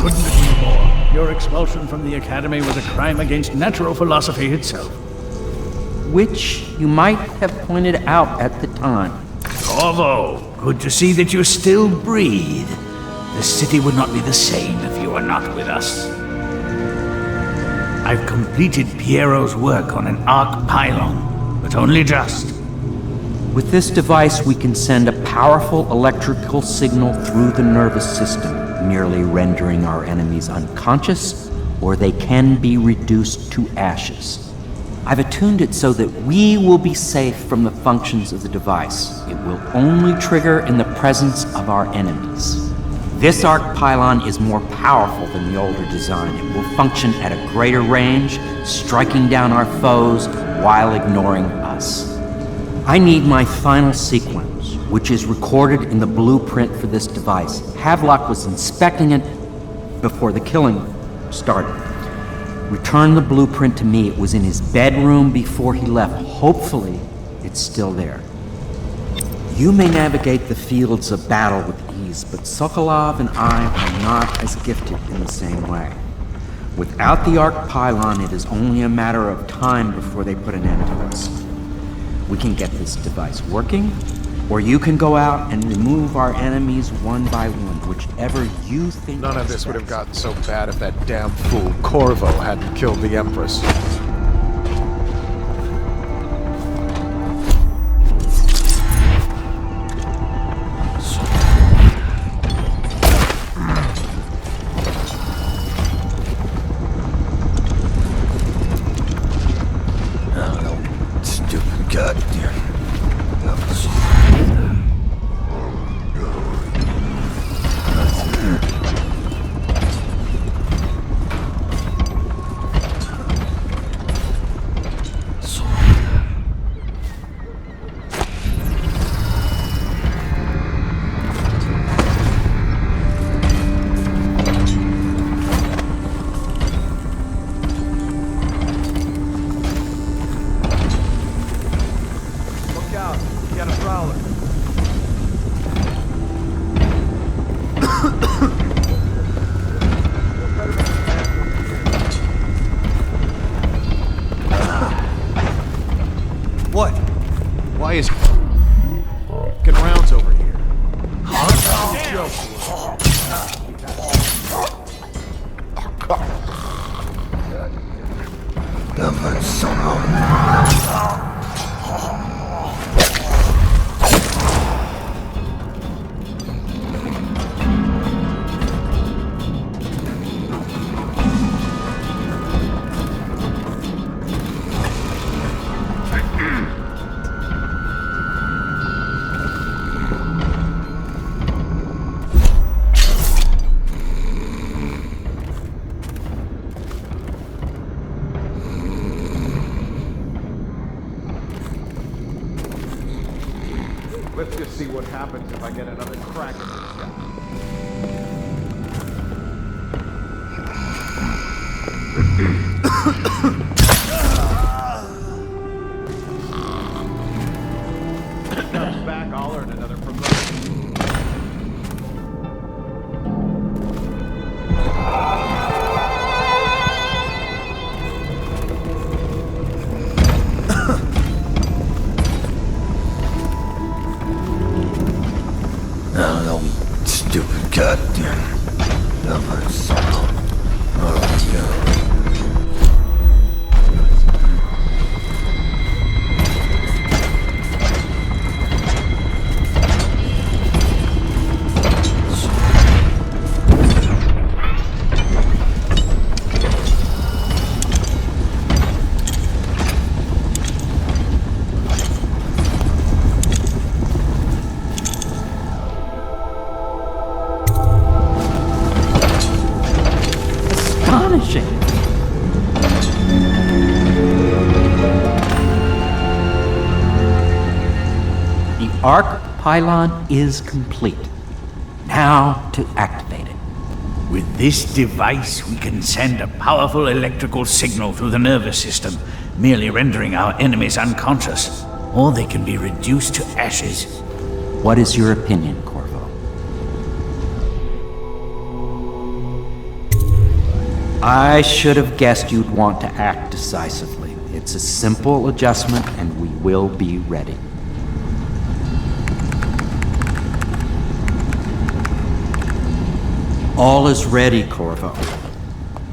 Couldn't agree more. Your expulsion from the Academy was a crime against natural philosophy itself. Which you might have pointed out at the time. Corvo, good to see that you still breathe. The city would not be the same if you were not with us. I've completed Piero's work on an arc pylon, but only just. With this device, we can send a powerful electrical signal through the nervous system, merely rendering our enemies unconscious, or they can be reduced to ashes. I've attuned it so that we will be safe from the functions of the device. It will only trigger in the presence of our enemies. This arc pylon is more powerful than the older design. It will function at a greater range, striking down our foes while ignoring us. I need my final sequence, which is recorded in the blueprint for this device. Havelock was inspecting it before the killing started. Return the blueprint to me. It was in his bedroom before he left. Hopefully, it's still there. You may navigate the fields of battle with ease, but Sokolov and I are not as gifted in the same way. Without the arc pylon, it is only a matter of time before they put an end to us. We can get this device working, or you can go out and remove our enemies one by one, whichever you think. None of this would have gotten so bad if that damn fool Corvo hadn't killed the Empress. Why is getting rounds over here? Let's just see what happens if I get another crack at this guy. Comes back, I'll earn another promotion. Arc pylon is complete. Now to activate it. With this device, we can send a powerful electrical signal through the nervous system, merely rendering our enemies unconscious, or they can be reduced to ashes. What is your opinion, Corvo? I should have guessed you'd want to act decisively. It's a simple adjustment, and we will be ready. All is ready, Corvo.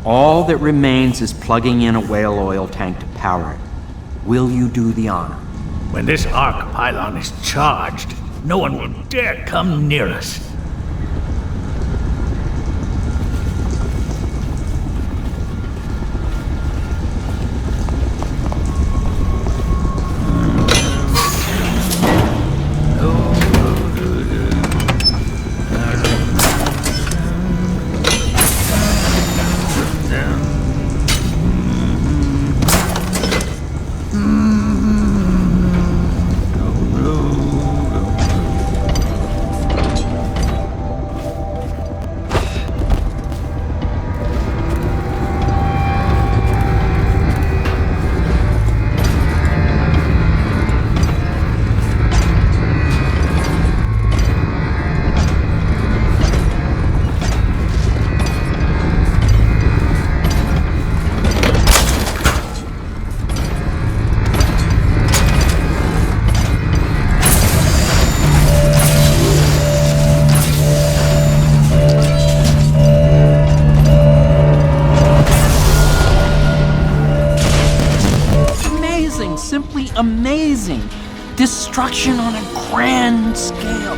All that remains is plugging in a whale oil tank to power it. Will you do the honor? When this arc pylon is charged, no one will dare come near us. Amazing! Destruction on a grand scale.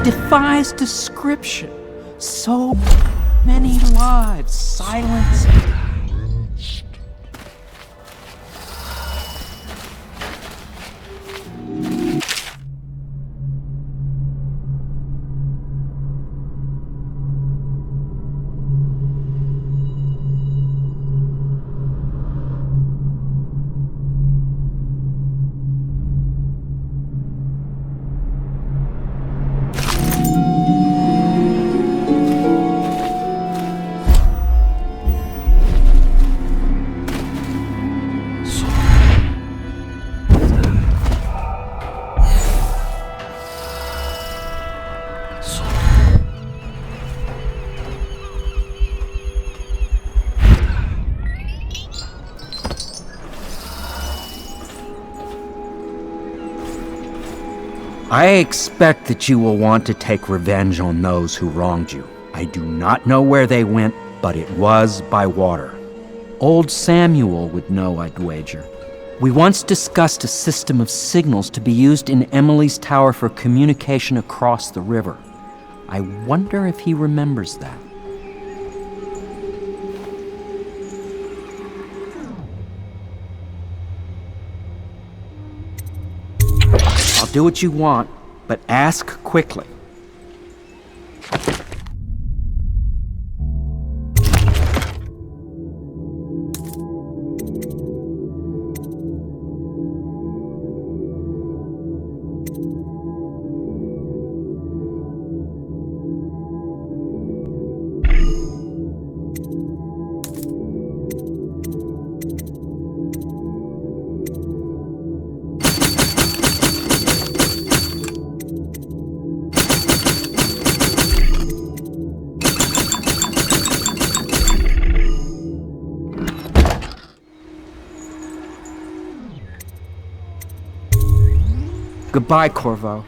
Defies description. So many lives silenced. I expect that you will want to take revenge on those who wronged you. I do not know where they went, but it was by water. Old Samuel would know, I'd wager. We once discussed a system of signals to be used in Emily's tower for communication across the river. I wonder if he remembers that. Do what you want, but ask quickly. Goodbye, Corvo.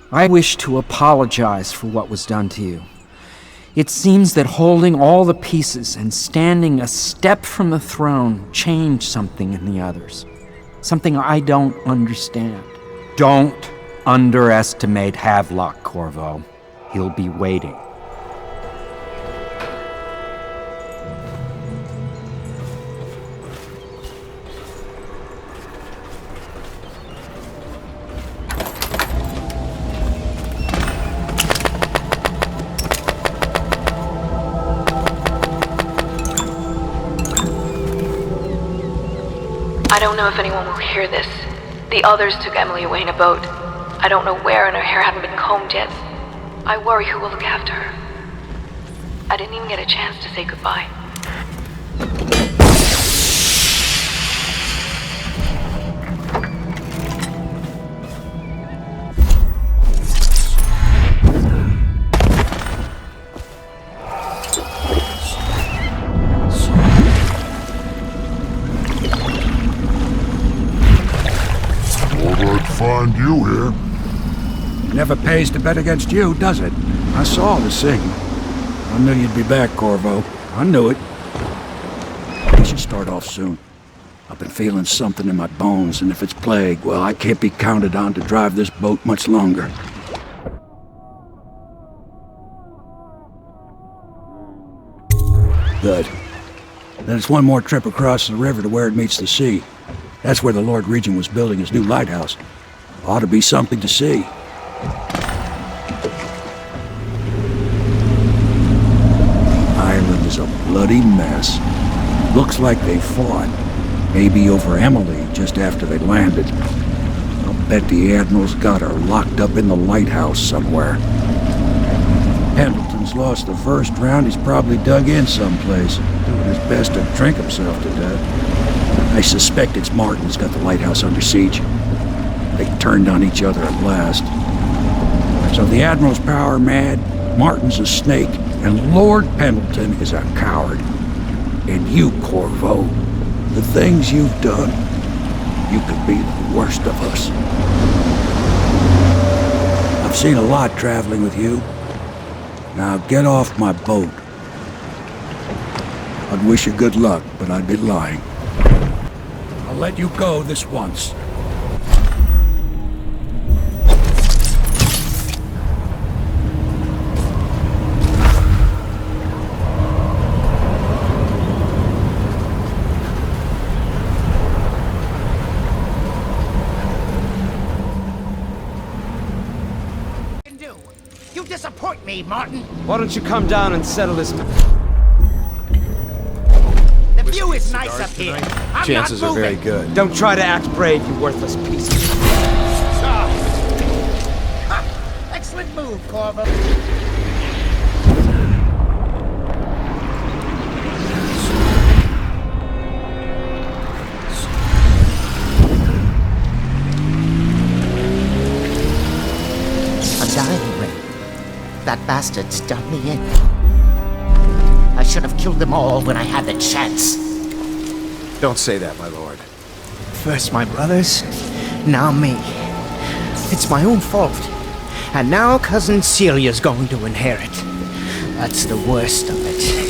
I wish to apologize for what was done to you. It seems that holding all the pieces and standing a step from the throne changed something in the others. Something I don't understand. Don't underestimate Havelock, Corvo. He'll be waiting. I don't know if anyone will hear this. The others took Emily away in a boat. I don't know where, and her hair hasn't been combed yet. I worry who will look after her. I didn't even get a chance to say goodbye. Find you here. Never pays to bet against you, does it? I saw the signal. I knew you'd be back, Corvo. I knew it. We should start off soon. I've been feeling something in my bones, and if it's plague, well, I can't be counted on to drive this boat much longer. Good. Then it's one more trip across the river to where it meets the sea. That's where the Lord Regent was building his new lighthouse. Ought to be something to see. Island is a bloody mess. Looks like they fought. Maybe over Emily just after they landed. I'll bet the Admiral's got her locked up in the lighthouse somewhere. Pendleton's lost the first round. He's probably dug in someplace, doing his best to drink himself to death. I suspect it's Martin's got the lighthouse under siege. They turned on each other at last. So the Admiral's power mad, Martin's a snake, and Lord Pendleton is a coward. And you, Corvo, the things you've done, you could be the worst of us. I've seen a lot traveling with you. Now get off my boat. I'd wish you good luck, but I'd be lying. I'll let you go this once. You disappoint me, Martin. Why don't you come down and settle this? The view is nice up here. Chances are very good. Don't try to act brave, you worthless piece of... Excellent move, Corvo. A dying ring. That bastard's done me in. I should have killed them all when I had the chance. Don't say that, my lord. First my brothers, now me. It's my own fault. And now Cousin Celia's going to inherit. That's the worst of it.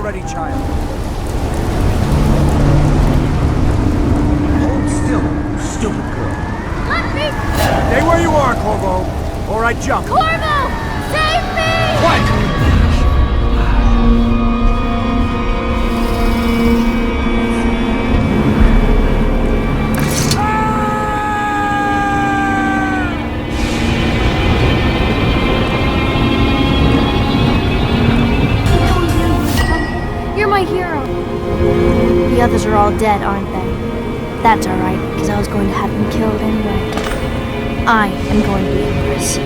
already, child. Hold still, you stupid girl. Let me... Stay where you are, Corvo, or I jump. Corvo! Save me! What? You're my hero. The others are all dead, aren't they? That's alright, because I was going to have them killed anyway. I am going to be Empress.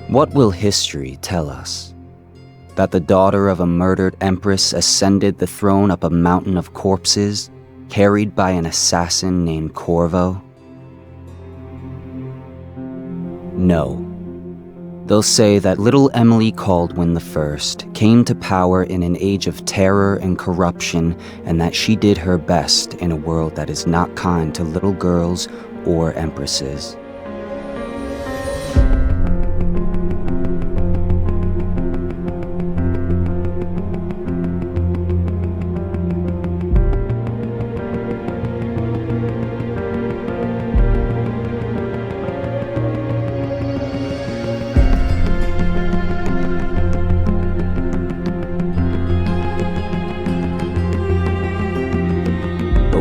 What will history tell us? That the daughter of a murdered empress ascended the throne up a mountain of corpses, carried by an assassin named Corvo? No. They'll say that little Emily Kaldwin I came to power in an age of terror and corruption, and that she did her best in a world that is not kind to little girls or empresses.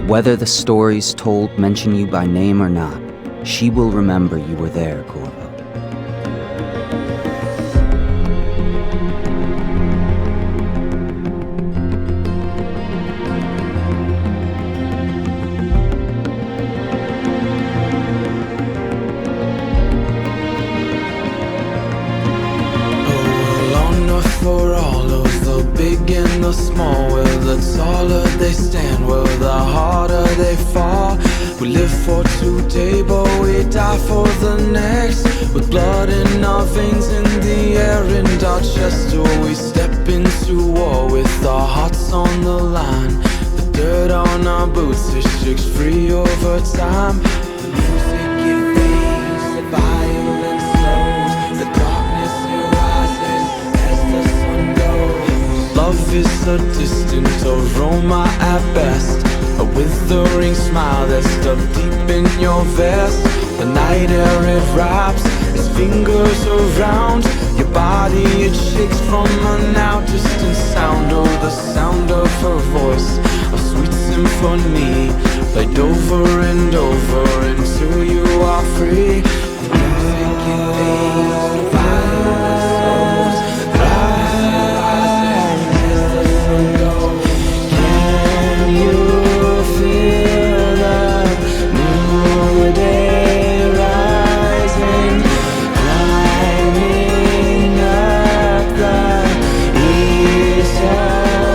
Whether the stories told mention you by name or not, she will remember you were there, Corvo. For all of the big and the small, well, the taller they stand, well, the harder they fall. We live for today, but we die for the next. With blood in our veins, in the air, and our chest, oh, we step into war with our hearts on the line. The dirt on our boots, it shakes free over time. The music it fades, the violence slows, the darkness it rises as the sun goes. Love is a distant aroma at best, a withering smile that's stuck deep in your vest. The night air it wraps its fingers around your body, it shakes from a now distant sound. Oh, the sound of her voice, a sweet symphony, played over and over until you are free. The music it fades, the violence slows, rising as the sun goes. Can you feel the new day rising, climbing up the east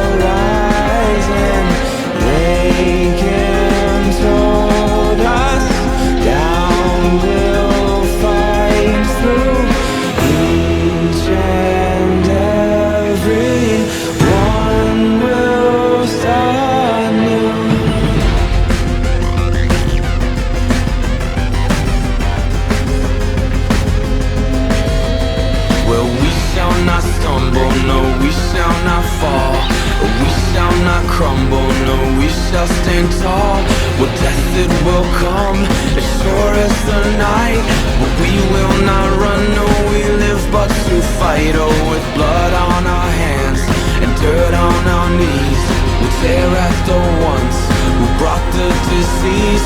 horizon? They can told us down we'll fight through each and every one will start new. Well, we shall not stumble, no, we shall not fall. We shall not crumble, no, we shall stand tall. Well, death it will come, as sure as the night. But we will not run, no, we live but to fight. Oh, with blood on our hands and dirt on our knees, we tear at the ones who brought the disease.